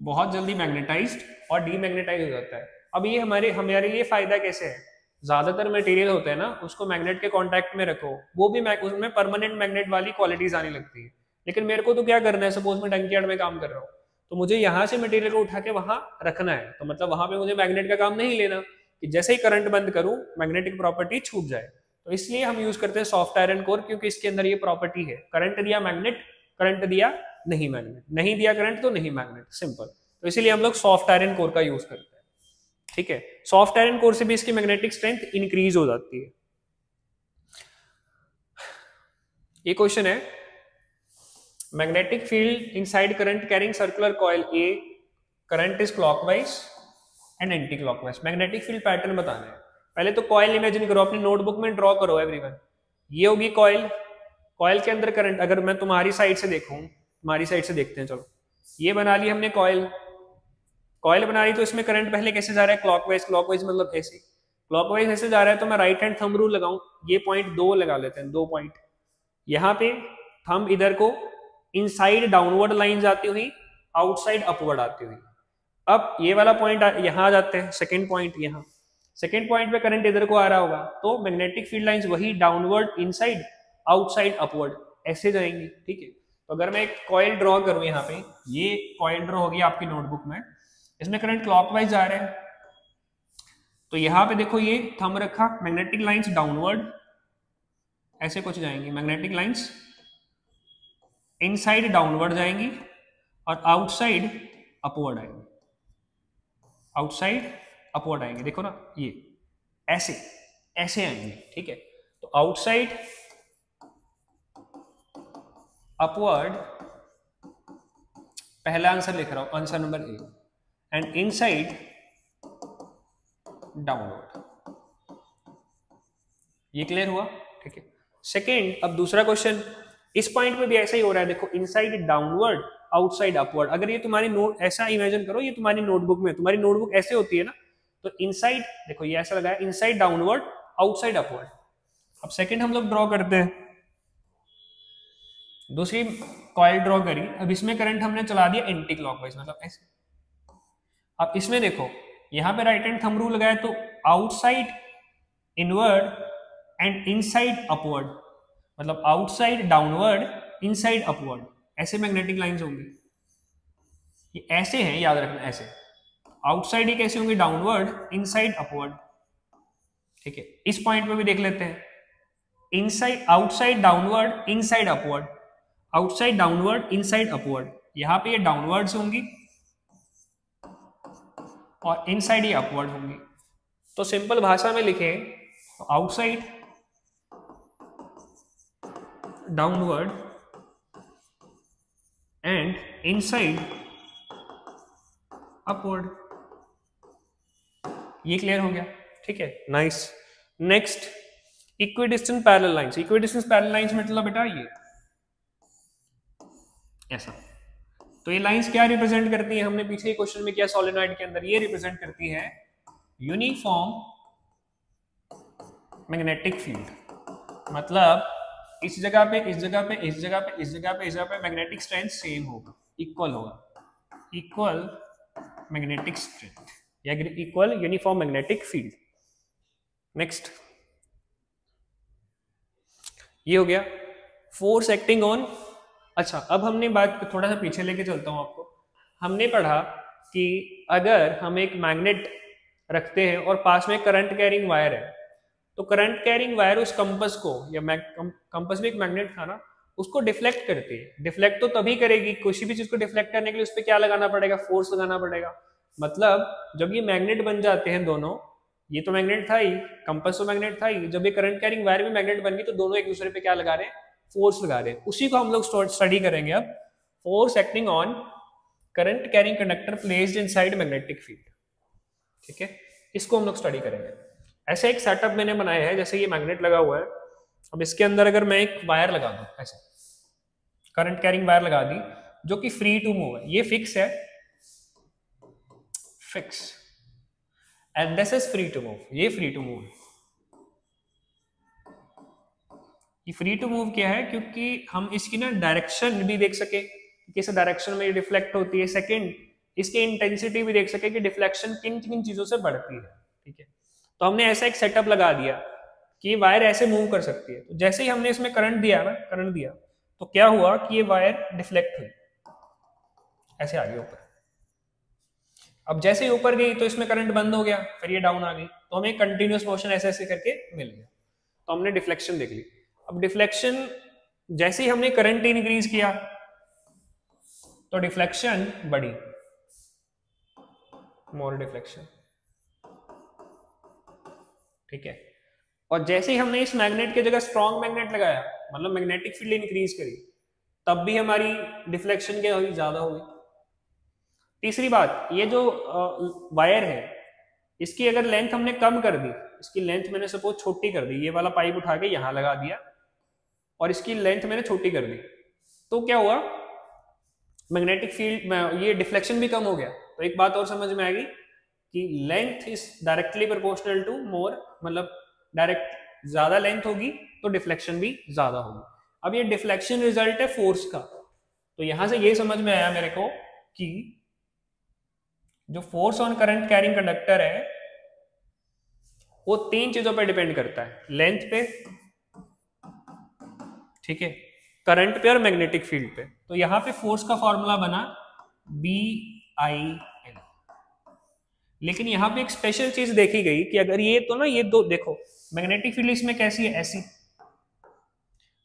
बहुत जल्दी मैग्नेटाइज्ड और डीमैग्नेटाइज हो जाता है। अब ये हमारे लिए फायदा कैसे है? ज्यादातर मटेरियल होते हैं ना, उसको मैग्नेट के कांटेक्ट में रखो, वो भी उसमें परमानेंट मैग्नेट वाली क्वालिटीज आने लगती है। लेकिन मेरे को तो क्या करना है, सपोज मैं डंकयार्ड में काम कर रहा हूँ, तो मुझे यहाँ से मटेरियल को उठा के वहां रखना है, तो मतलब वहां पे मुझे मैग्नेट का काम नहीं लेना कि जैसे ही करंट बंद करूं मैग्नेटिक प्रॉपर्टी छूट जाए। तो इसलिए हम यूज करते हैं सॉफ्ट आयरन कोर, क्योंकि इसके अंदर ये प्रॉपर्टी है, करंट दिया मैग्नेट, करंट दिया नहीं मैग्नेट, नहीं दिया करंट तो नहीं मैग्नेट, सिंपल। तो इसीलिए हम लोग सॉफ्ट आयरन कोर का यूज करते हैं, ठीक है। सॉफ्ट आयरन कोर से भी इसकी मैग्नेटिक स्ट्रेंथ इंक्रीज हो जाती है। ये क्वेश्चन है, magnetic field inside current carrying circular coil A, current is clockwise and anti clockwise. Magnetic field pattern बताना है। पहले तो कॉइल इमेजिन करो, अपनी नोटबुक में ड्रॉ करो एवरीवन। ये होगी कॉइल, कॉइल के अंदर करंट, अगर मैं तुम्हारी साइड से देखूं, तुम्हारी साइड से देखते हैं, चलो ये बना ली हमने कॉइल, कॉइल बना ली, तो इसमें करंट पहले कैसे जा रहा है? क्लॉकवाइज, क्लॉकवाइज मतलब ऐसे, क्लॉकवाइज ऐसे जा रहा है, तो मैं राइट हैंड थंब रूल लगाऊं, ये पॉइंट 2 लगा लेते हैं, 2 पॉइंट यहाँ पे, थंब इधर को, इनसाइड डाउनवर्ड लाइन जाती हुई, आउटसाइड अपवर्ड आती हुई। अब ये वाला पॉइंट यहाँ आ जाते हैं, सेकेंड पॉइंट यहाँ, सेकेंड पॉइंट पे करंट इधर को आ रहा होगा, तो मैग्नेटिक फील्ड लाइंस वही डाउनवर्ड, इनसाइड, आउटसाइड, अपवर्ड ऐसे जाएंगी, ठीक है। तो अगर मैं एक कॉइल ड्रॉ करूं यहाँ पे, ये कॉइल ड्रॉ होगी आपकी नोटबुक में, इसमें करंट क्लॉकवाइज जा रहा है, तो यहाँ पे देखो ये थंब रखा, मैग्नेटिक लाइंस डाउनवर्ड ऐसे कुछ जाएंगी, मैग्नेटिक लाइंस इनसाइड डाउनवर्ड जाएंगी और आउटसाइड अपवर्ड आएंगी, आउटसाइड अपवर्ड आएंगे, देखो ना ये ऐसे ऐसे आएंगे, ठीक है। तो आउटसाइड अपवर्ड पहला आंसर लिख रहा हूं, answer number A, and inside downward. ये क्लियर हुआ, ठीक है। सेकेंड, अब दूसरा क्वेश्चन, इस पॉइंट पे भी ऐसा ही हो रहा है, देखो इनसाइड डाउनवर्ड, आउटसाइड अपवर्ड। अगर ये तुम्हारी नोट, ऐसा इमेजिन करो ये तुम्हारी नोटबुक में, तुम्हारी नोटबुक ऐसे होती है ना, तो इनसाइड देखो ये ऐसा लगा है, इनसाइड डाउनवर्ड, आउटसाइड अपवर्ड। अब सेकंड हम लोग ड्रॉ करते हैं, दूसरी कॉइल ड्रॉ करी, अब इसमें करंट हमने चला दिया एंटी क्लॉकवाइज, मतलब ऐसे। अब इसमें देखो यहाँ पे राइट हैंड थंब रूल लगाया, तो outside inward and inside upward, मतलब आउटसाइड डाउनवर्ड, इनसाइड अपवर्ड, ऐसे मैग्नेटिक लाइंस होंगी। ये ऐसे हैं, याद रखना ऐसे, आउटसाइड ही कैसे होंगे? डाउनवर्ड, इनसाइड अपवर्ड, ठीक है। इस पॉइंट पे भी देख लेते हैं, inside, outside downward, inside upward, outside downward, inside upward. यहां पे ये डाउनवर्ड्स होंगी और इनसाइड ये अपवर्ड होंगी। तो सिंपल भाषा में लिखें तो outside downward and inside upward. ये क्लियर हो गया, ठीक है, nice. Next, equidistant parallel lines. Equidistant parallel lines मतलब बेटा ये ऐसा, तो ये लाइंस क्या रिप्रेजेंट करती है? हमने पीछे क्वेश्चन में किया सोलेनॉइड के अंदर, ये रिप्रेजेंट करती है यूनिफॉर्म मैग्नेटिक फील्ड। मतलब इस जगह पे, इस जगह पे, इस जगह पे, इस जगह पे, इस जगह पे मैग्नेटिक स्ट्रेंथ सेम होगा, इक्वल होगा, इक्वल मैग्नेटिक स्ट्रेंथ या equal uniform magnetic field. Next, ये हो गया फोर्स एक्टिंग ऑन। अच्छा, अब हमने बात थोड़ा सा पीछे लेके चलता हूं आपको। हमने पढ़ा कि अगर हम एक मैग्नेट रखते हैं और पास में करंट कैरिंग वायर है, तो करंट कैरिंग वायर उस कंपस को, या कंपस भी एक मैग्नेट था ना, उसको डिफ्लेक्ट करती है। डिफ्लेक्ट तो तभी करेगी, किसी भी चीज को डिफ्लेक्ट करने के लिए उस पर क्या लगाना पड़ेगा? फोर्स लगाना पड़ेगा। मतलब जब ये मैग्नेट बन जाते हैं दोनों, ये तो मैग्नेट था ही, कंपस तो मैग्नेट था ही, जब ये करंट कैरिंग वायर भी मैग्नेट बन गई तो दोनों एक दूसरे पे क्या लगा रहे हैं? फोर्स लगा रहे हैं। उसी को हम लोग स्टडी करेंगे अब, force acting on current carrying conductor placed inside magnetic field, ठीक है, इसको हम लोग स्टडी करेंगे। ऐसे एक सेटअप मैंने बनाया है, जैसे ये मैग्नेट लगा हुआ है, अब इसके अंदर अगर मैं एक वायर लगा दूं, ऐसे करंट कैरिंग वायर लगा दी, जो कि फ्री टू मूव है, ये फिक्स है, fix, and this is free to move, ये फ्री टू मूव है। ये फ्री टू मूव क्या है, क्योंकि हम इसकी ना डायरेक्शन भी देख सके, किस डायरेक्शन में डिफ्लेक्ट होती है, सेकंड इसकी इंटेंसिटी भी देख सके कि डिफ्लेक्शन किन किन चीजों से बढ़ती है। ठीक है, तो हमने ऐसा एक सेटअप लगा दिया कि ये वायर ऐसे मूव कर सकती है। तो जैसे ही हमने इसमें करंट दिया ना, करंट दिया तो क्या हुआ कि ये वायर डिफ्लेक्ट हुई, ऐसे आ गई ऊपर। अब जैसे ही ऊपर गई तो इसमें करंट बंद हो गया, फिर ये डाउन आ गई, तो हमें कंटिन्यूस मोशन ऐसे ऐसे करके मिल गया। तो हमने डिफ्लेक्शन देख ली। अब डिफ्लेक्शन जैसे ही हमने करंट इंक्रीज किया तो डिफ्लेक्शन बढ़ी, मोर डिफ्लेक्शन। ठीक है, और जैसे ही हमने इस मैग्नेट की जगह स्ट्रॉन्ग मैग्नेट लगाया, मतलब मैग्नेटिक फील्ड इंक्रीज करी, तब भी हमारी डिफ्लेक्शन क्या हुई, ज्यादा हुई। तीसरी बात, ये जो वायर है इसकी अगर लेंथ हमने कम कर दी, इसकी लेंथ मैंने सपोज छोटी कर दी, ये वाला पाइप उठा के यहां लगा दिया और इसकी लेंथ मैंने छोटी कर दी, तो क्या हुआ, मैग्नेटिक फील्ड में ये डिफ्लेक्शन भी कम हो गया। तो एक बात और समझ में आएगी कि length is directly proportional to more, मतलब डायरेक्ट ज्यादा लेंथ होगी तो डिफ्लेक्शन भी ज्यादा होगी। अब ये डिफ्लेक्शन रिजल्ट है फोर्स का, तो यहां से ये समझ में आया मेरे को कि जो force on current carrying conductor है वो तीन चीजों पर डिपेंड करता है, लेंथ पे, ठीक है, करंट पे और मैग्नेटिक फील्ड पे। तो यहां पे फोर्स का फॉर्मूला बना BIL। लेकिन यहां पे एक स्पेशल चीज देखी गई कि अगर ये तो ना, ये दो देखो, मैग्नेटिक फील्ड इसमें कैसी है, ऐसी,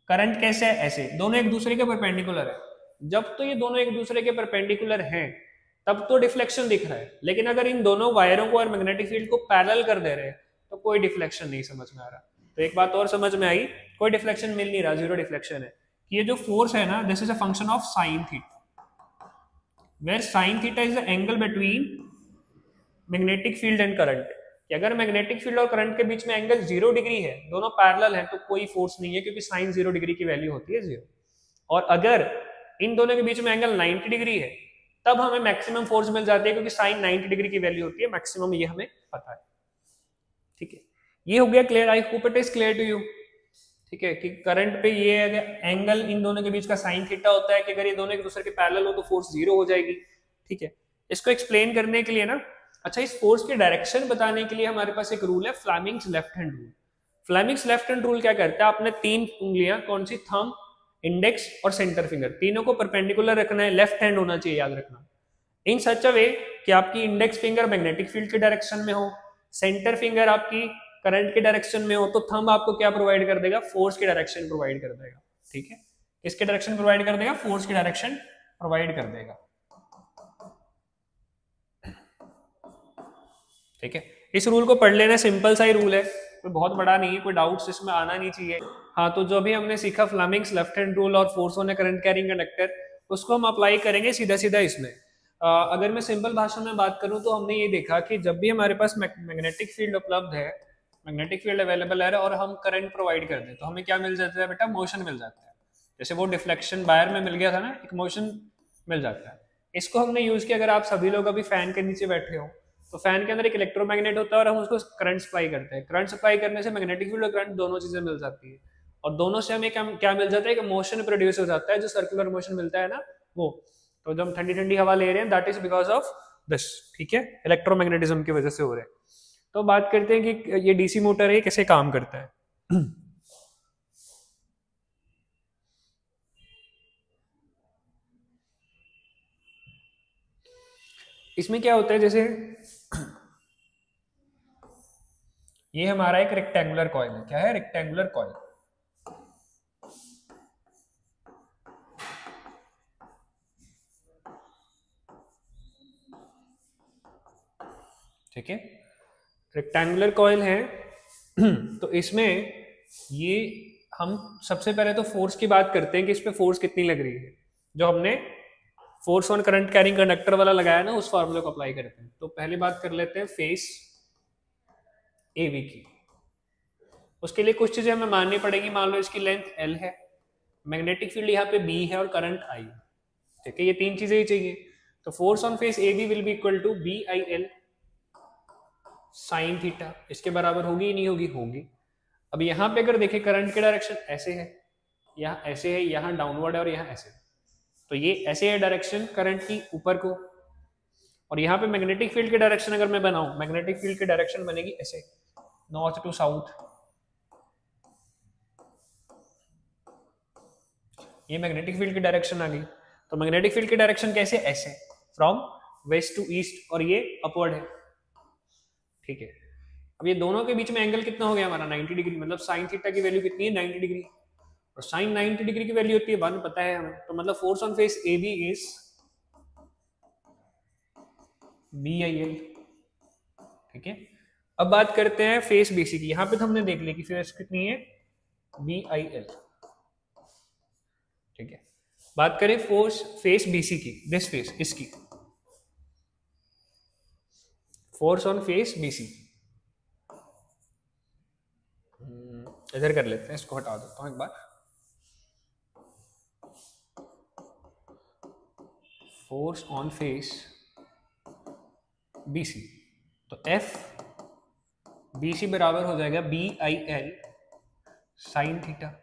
करंट कैसे है, ऐसे, दोनों एक दूसरे के परपेंडिकुलर है। जब तो ये दोनों एक दूसरे के परपेंडिकुलर हैं तब तो डिफ्लेक्शन दिख रहा है, लेकिन अगर इन दोनों वायरों को और मैग्नेटिक फील्ड को पैरेलल कर दे रहे हैं तो कोई डिफ्लेक्शन नहीं समझ में आ रहा। तो एक बात और समझ में आई, कोई डिफ्लेक्शन मिल नहीं रहा, जीरो डिफ्लेक्शन है। कि ये जो फोर्स है ना, this is a function of sine theta, where sine theta is the angle between magnetic field and current. कि अगर मैग्नेटिक फील्ड और करंट के बीच में एंगल 0 डिग्री है, दोनों पैरेलल है, तो कोई फोर्स नहीं है, क्योंकि साइन 0 डिग्री की वैल्यू होती है 0। और अगर इन दोनों के बीच में एंगल 90 डिग्री है तब हमें मैक्सिमम फोर्स मिल जाती है, क्योंकि साइन 90 डिग्री की वैल्यू होती है मैक्सिमम, ये हमें पता है। ठीक है, ये हो गया clear, I hope it is clear to you. ठीक है, कि करंट पे ये एंगल इन दोनों के बीच का साइन थीटा होता है, कि अगर ये दोनों एक दूसरे के पैरेलल हो तो फोर्स 0 हो जाएगी। ठीक है, इसको एक्सप्लेन करने के लिए ना, अच्छा, इस फोर्स की डायरेक्शन बताने के लिए हमारे पास एक रूल है, Fleming's left hand rule. Fleming's left hand rule क्या करता है, आपने तीन उंगलियां, कौन सी, थंब, इंडेक्स और सेंटर फिंगर, तीनों को परपेंडिकुलर रखना है, लेफ्ट हैंड होना चाहिए, याद रखना। इन सच अ वे कि आपकी इंडेक्स फिंगर मैग्नेटिक फील्ड के डायरेक्शन में हो, सेंटर फिंगर आपकी करंट के डायरेक्शन में हो, तो थंब आपको क्या प्रोवाइड कर देगा, फोर्स की डायरेक्शन प्रोवाइड कर देगा। ठीक है, किसके डायरेक्शन प्रोवाइड कर देगा, फोर्स की डायरेक्शन प्रोवाइड कर देगा। ठीक है, इस रूल को पढ़ लेना, सिंपल सा ही रूल है, कोई बहुत बड़ा नहीं है, कोई डाउट्स इसमें आना नहीं चाहिए। हाँ, तो जो भी हमने सीखा फ्लेमिंग्स लेफ्ट हैंड रूल और force on A current carrying conductor, उसको हम अप्लाई करेंगे सीधा सीधा इसमें। अगर मैं सिंपल भाषा में बात करूं तो हमने ये देखा कि जब भी हमारे पास मैग्नेटिक फील्ड उपलब्ध है, मैग्नेटिक फील्ड अवेलेबल है और हम करंट प्रोवाइड कर दें, तो हमें क्या मिल जाता है बेटा, मोशन मिल जाता है। जैसे वो डिफ्लेक्शन वायर में मिल गया था ना, एक मोशन मिल जाता है। इसको हमने यूज किया, अगर आप सभी लोग अभी फैन के नीचे बैठे हो तो फैन के अंदर एक इलेक्ट्रोमैग्नेट होता है और हम उसको करंट सप्लाई करते हैं। करंट सप्लाई करने से मैग्नेटिक फील्ड और करंट दोनों चीजें मिल जाती है, और दोनों से हमें क्या मिल जाता है, कि मोशन प्रोड्यूस हो जाता है, जो सर्कुलर मोशन मिलता है ना वो। तो जब हम ठंडी ठंडी हवा ले रहे हैं, that is because of this. ठीक है, इलेक्ट्रोमैग्नेटिज्म की वजह से हो रहे हैं। तो बात करते हैं कि ये डीसी मोटर है, कैसे काम करता है। इसमें क्या होता है, जैसे ये हमारा एक रेक्टेंगुलर कॉइल है, क्या है, रेक्टेंगुलर कॉइल। ठीक है, रेक्टेंगुलर कॉइल है। तो इसमें ये हम सबसे पहले तो फोर्स की बात करते हैं कि इस पे फोर्स कितनी लग रही है। जो हमने force on current carrying conductor वाला लगाया ना, उस फॉर्मूले को अप्लाई करते हैं। तो पहली बात कर लेते हैं फेस AB की। उसके लिए कुछ चीजें हमें माननी पड़ेगी। मान लो इसकी लेंथ L है, मैग्नेटिक फील्ड यहाँ पे B है और करंट I है। ठीक है, ये तीन चीजें ही चाहिए। तो force on face A B will be equal to B I L sine theta, इसके बराबर होगी ही नहीं होगी, होगी। अब यहाँ पे अगर देखें करंट की डायरेक्शन ऐसे है, यहाँ ऐसे है, यहाँ डाउनवर्ड है और यहाँ ऐसे, तो ये ऐसे है डायरेक्शन करंट की ऊपर को, और यहाँ पे मैग्नेटिक फील्ड की डायरेक्शन अगर मैं बनाऊं, मैग्नेटिक फील्ड की डायरेक्शन बनेगी ऐसे, नॉर्थ टू साउथ। ये मैग्नेटिक फील्ड की डायरेक्शन आ गई। तो मैग्नेटिक फील्ड की डायरेक्शन कैसे, ऐसे फ्रॉम वेस्ट टू ईस्ट, और ये अपवर्ड है। ठीक है, अब ये दोनों के बीच में एंगल कितना हो गया हमारा 90 डिग्री, मतलब साइन थीटा की वैल्यू कितनी है 90 डिग्री, और साइन 90 डिग्री की वैल्यू होती है 1, पता है हमें। तो मतलब force on face A B is B I L. ठीक है, अब बात करते हैं फेस बीसी की। यहाँ पे तो हमने देख लिया कि फेस कितनी है बी आई एल। ठीक है, बात करें फोर्स फेस बीसी की, दिस फेस, इसकी फोर्स ऑन फेस बीसी, इधर कर लेते हैं, इसको हटा देता हूं एक बार। फोर्स ऑन फेस बीसी, तो एफ बीसी बराबर हो जाएगा B I L sine theta,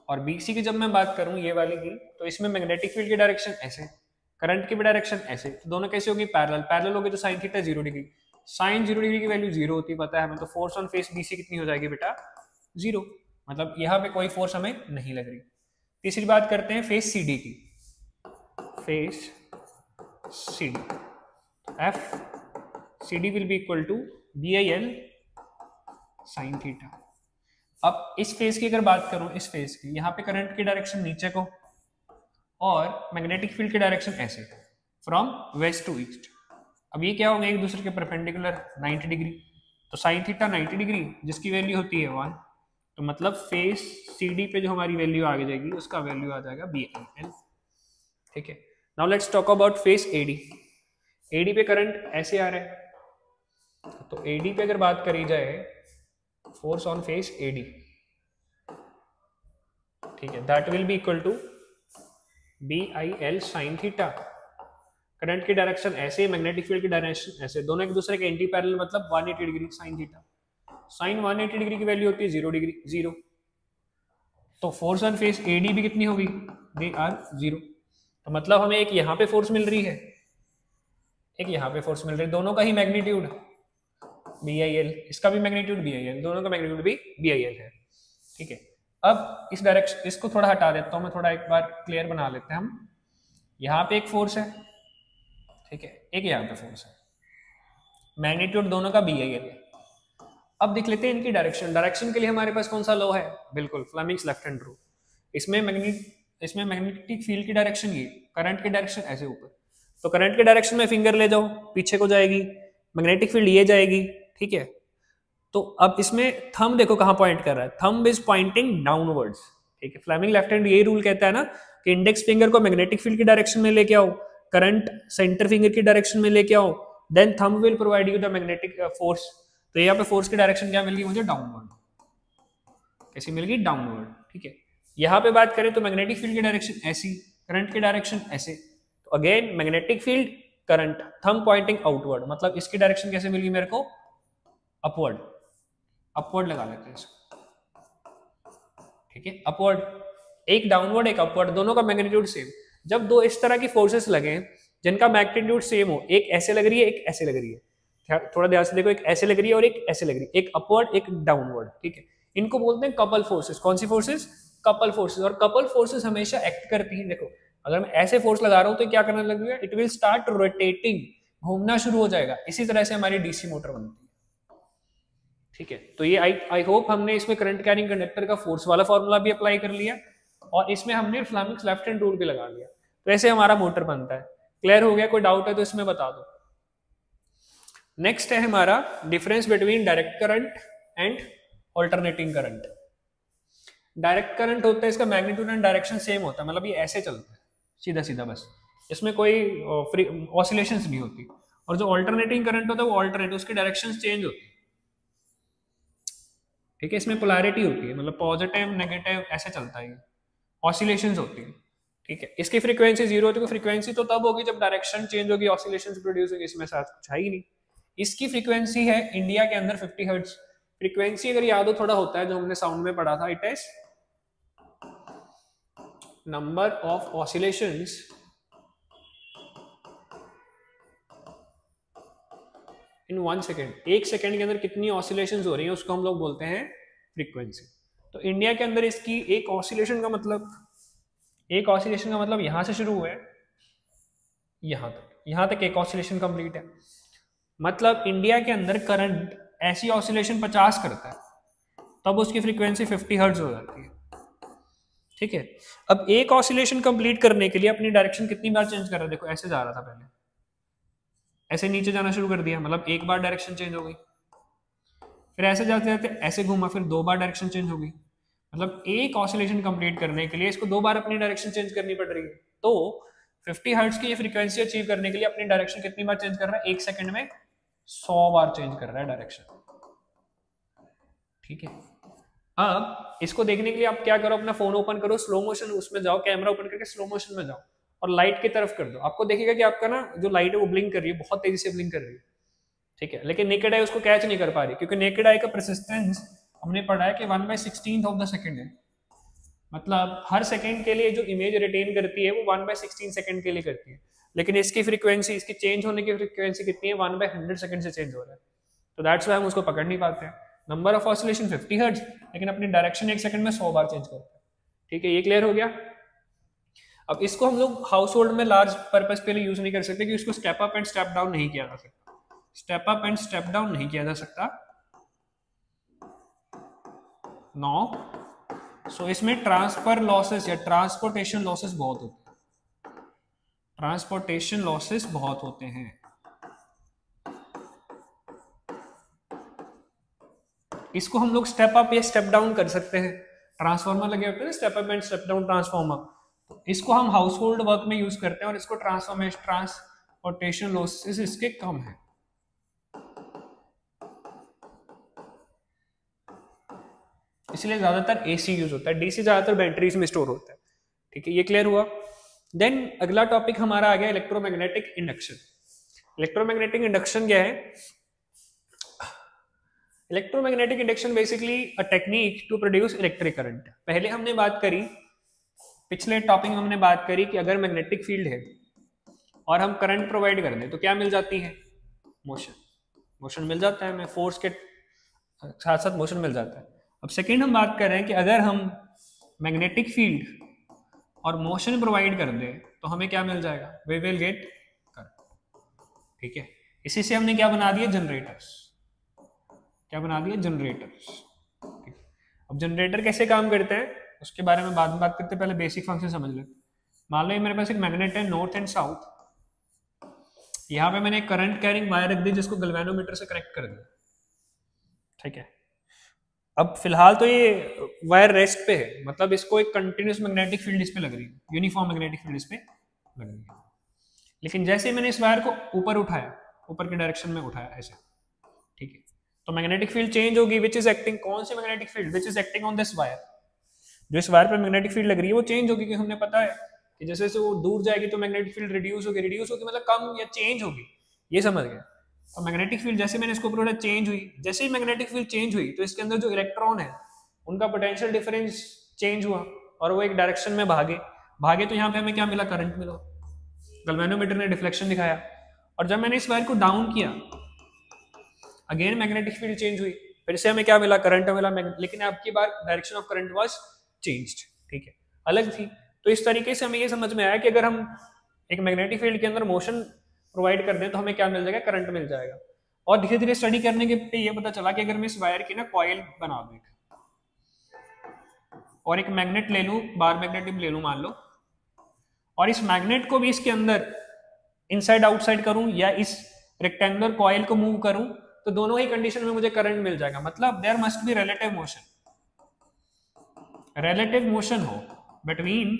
और बीसी की जब मैं बात करूं ये वाली की, तो इसमें मैग्नेटिक फील्ड की डायरेक्शन ऐसे, करंट की भी डायरेक्शन ऐसे, तो दोनों कैसे होगी पैरेलल, पैरेलल होगी तो sine theta 0 degree, sine 0 degree की वैल्यू 0 होती है पता है हमें, तो फोर्स ऑन फेस बीसी कितनी हो जाएगी बेटा 0, मतलब यहाँ पे कोई फोर्स हमें नहीं लग रही। तीसरी बात करते हैं फेस सीडी की, face CD, F CD will be equal to B I L sine theta. अब इस फेस की अगर बात करूं, इस फेस की, यहाँ पे करंट की डायरेक्शन नीचे को और मैग्नेटिक फील्ड की डायरेक्शन ऐसे फ्रॉम वेस्ट टू ईस्ट। अब ये क्या होगा एक दूसरे के परपेंडिकुलर 90 डिग्री, तो साइन थीटा 90 डिग्री जिसकी वैल्यू होती है 1, तो मतलब फेस CD पे जो हमारी वैल्यू आगे जाएगी उसका वैल्यू आ जाएगा बी आई एल। ठीक है, now let's talk about face AD। AD पे करंट ऐसे आ रहा है, तो AD पे अगर बात करी जाए फोर्स ऑन फेस AD, ठीक है, that will be equal to B I L sine theta. Current की डायरेक्शन ऐसे, मैग्नेटिक फील्ड की डायरेक्शन ऐसे, दोनों एक दूसरे के एंटी पैरेलल, मतलब 180 degree sine theta. Sine 180 degree की वैल्यू होती है 0 डिग्री, 0, तो फोर्स ऑन फेस AD भी कितनी होगी, दे आर 0, तो मतलब हमें एक यहाँ पे फोर्स मिल रही है, एक यहाँ पे फोर्स मिल रही है, दोनों का ही मैग्नीट्यूड बी आई एल, इसका भी मैग्नीट्यूड बी आई एल, दोनों का मैग्नीट्यूड भी बी आई एल है। ठीक है, अब इस डायरेक्शन, इसको थोड़ा हटा देता हूं मैं, थोड़ा एक बार क्लियर बना लेते हैं हम। यहाँ पे एक फोर्स है, ठीक है, एक यहाँ पे फोर्स है, मैग्नीट्यूड दोनों का बी आई एल है। अब देख लेते हैं इनकी डायरेक्शन। डायरेक्शन के लिए हमारे पास कौन सा लॉ है, बिल्कुल फ्लेमिंग्स लेफ्ट हैंड रूल। इसमें मैग्नेटिक फील्ड की डायरेक्शन ये, करंट की डायरेक्शन ऐसे ऊपर, तो करंट की डायरेक्शन में फिंगर ले जाओ, पीछे को जाएगी, मैग्नेटिक फील्ड ये जाएगी। ठीक है, तो अब इसमें थंब देखो कहां पॉइंट कर रहा है, थंब इज पॉइंटिंग डाउनवर्ड्स। ठीक है, फ्लेमिंग लेफ्ट हैंड यही रूल कहता है ना कि इंडेक्स फिंगर को मैग्नेटिक फील्ड की डायरेक्शन में लेके आओ, करंट सेंटर फिंगर की डायरेक्शन में लेके आओ, then thumb will provide you the magnetic force. तो यहाँ पे फोर्स की डायरेक्शन क्या मिल गई मुझे, डाउनवर्ड। कैसी मिल गई, डाउनवर्ड। ठीक है, यहाँ पे बात करें तो मैग्नेटिक फील्ड की डायरेक्शन ऐसी, करंट की डायरेक्शन ऐसे, तो again magnetic field current, thumb pointing outward, मतलब इसकी डायरेक्शन कैसे मिल गई मेरे को, अपवर्ड, अपवर्ड लगा लेते हैं इसको। ठीक है, अपवर्ड, एक डाउनवर्ड एक अपवर्ड, दोनों का मैग्नीट्यूड सेम। जब दो इस तरह की फोर्सेस लगे जिनका मैग्नीट्यूड सेम हो, एक ऐसे लग रही है एक ऐसे लग रही है, थोड़ा ध्यान से देखो, एक ऐसे लग रही है और एक ऐसे लग रही है, एक अपवर्ड एक डाउनवर्ड। ठीक है, इनको बोलते हैं कपल फोर्सेस। कौन सी फोर्सेस, कपल फोर्सेस। और कपल फोर्सेस हमेशा एक्ट करती हैं, देखो अगर मैं ऐसे फोर्स लगा रहा हूं तो क्या करने लगेगा, इट विल स्टार्ट रोटेटिंग, घूमना शुरू हो जाएगा। इसी तरह से हमारी डीसी मोटर बनती है। ठीक है, तो ये आई होप हमने इसमें करंट कैरिंग कंडक्टर का फोर्स वाला फॉर्मूला भी अप्लाई कर लिया और इसमें हमने फ्लेमिंग्स लेफ्ट हैंड रूल भी लगा लिया। तो ऐसे हमारा मोटर बनता है। क्लियर हो गया, कोई डाउट है तो इसमें बता दो। नेक्स्ट है हमारा difference between direct current and alternating current. Direct current होता है, इसका मैग्नीट्यूड एंड डायरेक्शन सेम होता है, मतलब ये ऐसे चलता है सीधा सीधा, बस इसमें कोई ऑसिलेशंस नहीं होती। और जो ऑल्टरनेटिंग करंट होता है वो ऑल्टरनेट, उसकी डायरेक्शन चेंज होती है। ठीक है, इसमें पोलैरिटी होती है, मतलब पॉजिटिव नेगेटिव ऐसे चलता है, ऑसिलेशंस होती है। ठीक है, इसकी फ्रीक्वेंसी जीरो होती है, फ्रीक्वेंसी तो तब होगी जब डायरेक्शन चेंज होगी, ऑसिलेशंस प्रोड्यूस होगी, इसमें साथ कुछ है ही नहीं। इसकी फ्रीक्वेंसी है इंडिया के अंदर 50 हर्ट्ज। फ्रीक्वेंसी अगर याद हो थोड़ा होता है जो हमने साउंड में पढ़ा था, it is number of oscillations in 1 second. 1 second के अंदर कितनी ऑसिलेशंस हो रही हैं उसको हम लोग बोलते हैं फ्रीक्वेंसी। तो इंडिया के अंदर इसकी एक ऑसिलेशन का मतलब यहां से शुरू हुआ है यहां तक एक ऑसिलेशन कंप्लीट है। मतलब इंडिया के अंदर करंट ऐसी ऑसिलेशन 50 करता है तब उसकी फ्रीक्वेंसी 50 हर्ट्ज हो जाती है। ठीक है, अब एक ऑसिलेशन कंप्लीट करने के लिए अपनी डायरेक्शन कितनी बार चेंज कर रहा है? देखो ऐसे जा रहा था पहले, ऐसे नीचे जाना शुरू कर दिया, मतलब एक बार डायरेक्शन चेंज हो गई, फिर ऐसे जाते जाते ऐसे घूमा, फिर 2 बार डायरेक्शन चेंज हो गई। मतलब एक ऑसिलेशन कंप्लीट करने के लिए इसको 2 बार अपनी डायरेक्शन चेंज करनी पड़ रही है। तो 50 हर्ट्ज की ये फ्रीक्वेंसी अचीव करने के लिए अपनी डायरेक्शन कितनी बार चेंज कर रहा है? 1 सेकंड में 100 बार चेंज कर रहा है डायरेक्शन। ठीक है, अब इसको देखने के लिए आप क्या करो, अपना फोन ओपन करो, स्लो मोशन उसमें जाओ, कैमरा ओपन करके स्लो मोशन में जाओ और लाइट की तरफ कर दो। आपको देखिएगा कि आपका ना जो लाइट है वो ब्लिंक कर रही है, बहुत तेजी से ब्लिंक कर रही है। ठीक है, लेकिन नेकेड आई उसको कैच नहीं कर पा रही, क्योंकि नेकेड आई का परसिस्टेंस हमने पढ़ा है कि 1/16 ऑफ द सेकंड है। मतलब हर सेकंड के लिए जो इमेज रिटेन करती है वो 1/16 सेकंड के लिए करती है, लेकिन इसकी फ्रीक्वेंसी, इसकी चेंज होने की फ्रीक्वेंसी कितनी है? 1/100 सेकंड से चेंज हो रहा है। तो दैट्स व्हाई हम उसको पकड़ नहीं पाते हैं। नंबर ऑफ ऑसिलेशन 50 हर्ट्ज, लेकिन अपनी डायरेक्शन 1 सेकंड में 100 बार चेंज करते हैं। ठीक है, ये क्लियर हो गया। अब इसको हम लोग हाउस होल्ड में लार्ज पर्पस के लिए यूज नहीं कर सकते, क्योंकि इसको step up and step down नहीं किया जा सकता। Step up and step down नहीं किया जा सकता। नो, सो इसमें ट्रांसफर लॉसेस या ट्रांसपोर्टेशन लॉसेस बहुत होते हैं। ट्रांसपोर्टेशन लॉसेस बहुत होते हैं। इसको हम लोग स्टेप अप या स्टेप डाउन कर सकते हैं। ट्रांसफार्मर लगे होते हैं step up and step down transformer, इसको हम हाउस होल्ड वर्क में यूज करते हैं और इसको ट्रांसपोर्टेशन लॉसेस इसके कम है। इसलिए ज्यादातर एसी यूज होता है, डीसी ज्यादातर बैटरीज में स्टोर होता है। ठीक है, ये क्लियर हुआ। देन अगला टॉपिक हमारा आ गया इलेक्ट्रोमैग्नेटिक इंडक्शन। इलेक्ट्रोमैग्नेटिक इंडक्शन क्या है? Electromagnetic induction basically a technique to produce electric current. पहले हमने बात करी, पिछले टॉपिक में हमने बात करी कि अगर मैग्नेटिक फील्ड है और हम करंट प्रोवाइड कर दें तो क्या मिल जाती है? मोशन मिल जाता है, हमें फोर्स के साथ साथ मोशन मिल जाता है। अब सेकेंड हम बात कर रहे हैं कि अगर हम मैग्नेटिक फील्ड और मोशन प्रोवाइड कर दें तो हमें क्या मिल जाएगा? We will get current. ठीक है, इसी से हमने क्या बना दिया? जनरेटर्स। क्या बना दिया? जनरेटर्स। अब जनरेटर कैसे काम करते हैं उसके बारे में बाद में बात करते हैं, पहले बेसिक फंक्शन समझ लेते। मान लो मेरे पास एक मैग्नेट है नॉर्थ एंड साउथ, यहाँ पे मैंने एक करंट कैरिंग वायर रख दी जिसको गैल्वेनोमीटर से कनेक्ट कर दिया। ठीक है, अब फिलहाल तो ये वायर रेस्ट पे है, मतलब इसको एक कंटिन्यूस मैग्नेटिक फील्ड इस पे लग रही है, यूनिफॉर्म मैग्नेटिक फील्ड इस पे लग रही है। लेकिन जैसे ही मैंने इस वायर को ऊपर उठाया, ऊपर की डायरेक्शन में उठाया ऐसे, ठीक है, तो मैग्नेटिक फील्ड चेंज होगी, विच इज एक्टिंग, कौन सी magnetic field? Which is acting on this wire. जो इस वायर पर मैग्नेटिक फील्ड लग रही है वो चेंज होगी, क्योंकि हमने पता है कि जैसे जैसे वो दूर जाएगी तो मैग्नेटिक फील्ड रिड्यूस होगी मतलब कम या चेंज होगी, ये समझ गए। और मैग्नेटिक फील्ड जैसे मैंने इसको ऊपर चेंज हुई, जैसे ही मैग्नेटिक फील्ड चेंज हुई तो इसके अंदर जो इलेक्ट्रॉन है उनका पोटेंशियल डिफरेंस चेंज हुआ और वो एक डायरेक्शन में भागे तो यहाँ पे हमें क्या मिला? करंट मिला। गैल्वेनोमीटर ने डिफ्लेक्शन दिखाया, और जब मैंने इस वायर को डाउन किया अगेन मैग्नेटिक फील्ड चेंज हुई, फिर से हमें क्या मिला? करंट मिला, लेकिन आपकी बार direction of current was changed. ठीक है, अलग थी। तो इस तरीके से हमें ये समझ में आया कि अगर हम एक मैग्नेटिक फील्ड के अंदर मोशन प्रोवाइड कर दें तो हमें क्या मिल जाएगा? करंट मिल जाएगा। और धीरे धीरे स्टडी करने के पे ये पता चला कि अगर मैं इस वायर की ना कॉइल बना दूं और एक मैग्नेट ले लूं, बार मैग्नेटिक ले लूं मान लो, और इस मैग्नेट को भी इसके अंदर इनसाइड आउटसाइड करूं या इस रेक्टेंगुलर कॉइल को मूव करूं, तो दोनों ही कंडीशन में मुझे करंट मिल जाएगा। मतलब there must be relative motion हो between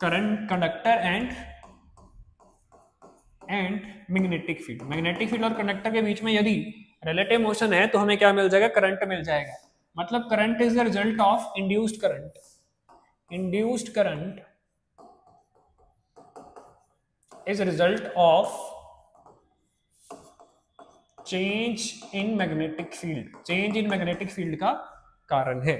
current conductor and magnetic field. Magnetic field और कंडक्टर के बीच में यदि रिलेटिव मोशन है तो हमें क्या मिल जाएगा? करंट मिल जाएगा। मतलब current is the result of induced current. Induced current is result of change in magnetic field, change in magnetic field का कारण है,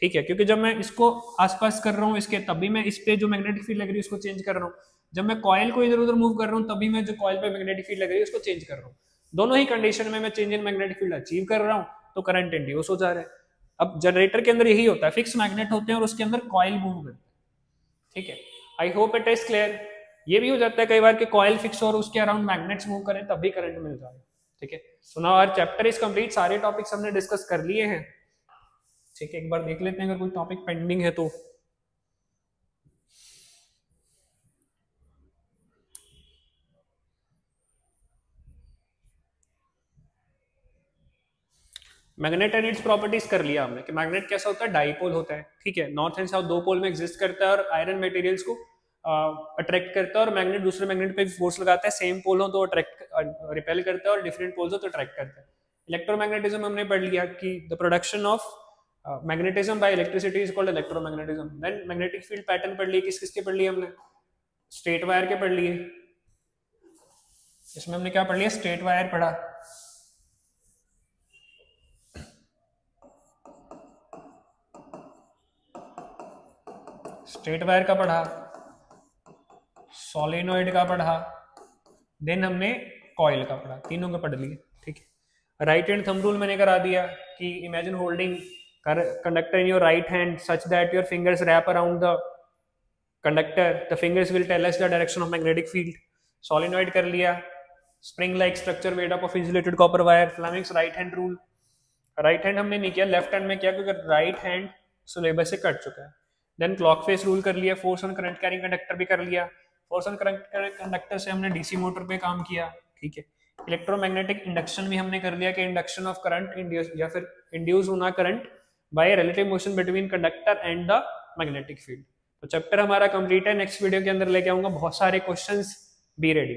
ठीक है। क्योंकि जब मैं इसको आसपास कर रहा हूँ इसके, तभी मैं इस पे जो मैग्नेटिक फील्ड लग रही है उसको चेंज कर रहा हूँ। जब मैं कॉइल को इधर उधर मूव कर रहा हूँ तभी मैं जो कॉइल पे मैग्नेटिक फील्ड लग रही है उसको चेंज कर रहा हूँ। दोनों ही कंडीशन में मैं change in magnetic field achieve कर रहा हूँ तो करंट इंड्यूस हो जा रहा है। अब जनरेटर के अंदर यही होता है, फिक्स मैग्नेट होते हैं और उसके अंदर कॉइल मूव करते हैं, ठीक है। आई होप इट इज क्लियर। ये भी हो जाता है कई बार कि कॉइल फिक्स और उसके अराउंड मैग्नेट्स मूव करें तब भी करंट मिल जाए, ठीक है। So now our chapter is complete, सारे टॉपिक्स हमने डिस्कस कर लिए हैं, ठीक है। एक बार देख लेते हैं अगर कोई टॉपिक पेंडिंग है तो। मैग्नेट एंड इट्स प्रॉपर्टीज कर लिया हमने कि मैग्नेट कैसा होता है, डाइपोल होता है, ठीक है। नॉर्थ एंड साउथ दो पोल में एग्जिस्ट करता है और आयरन मटेरियल्स को अट्रैक्ट करता है और मैग्नेट दूसरे मैग्नेट पे फोर्स लगाता है, सेम पोल हो तो अट्रैक्ट रिपेल करता है और डिफरेंट पोल्स हो तो अट्रैक्ट करता है। इलेक्ट्रोमैग्नेटिज्म हमने पढ़ लिया कि the production of magnetism by electricity is called electromagnetism. Then magnetic field pattern पढ़ लिए, किस किसके पढ़ लिए हमने, स्ट्रेट वायर के पढ़ लिए। इसमें हमने क्या पढ़ लिया, स्ट्रेट वायर पढ़ा, स्ट्रेट वायर का पढ़ा, सोलेनोइड का पढ़ा, देन हमने कॉइल का पढ़ा, तीनों का पढ़ लिए, ठीक है। राइट हैंड थंब रूल मैंने करा दिया कि imagine holding conductor in your right hand such that your fingers wrap around the conductor, the fingers will tell us the direction of magnetic field. Solenoid कर लिया, spring like structure made up of insulated copper wire, Fleming's right hand rule। Right hand हमने नहीं किया, left hand में किया क्योंकि right hand syllabus से cut चुका है। देन क्लॉक फेस रूल कर लिया, force on current carrying conductor भी कर लिया, फोर्स ऑन करंट कंडक्टर से हमने डीसी मोटर पे काम किया, ठीक है। इलेक्ट्रोमैग्नेटिक इंडक्शन भी हमने कर लिया कि इंडक्शन ऑफ करंट इंड्यूस या फिर इंड्यूस होना current by relative motion between conductor and the magnetic field. तो चैप्टर हमारा कंप्लीट है, नेक्स्ट वीडियो के अंदर लेके आऊंगा बहुत सारे क्वेश्चंस, बी रेडी।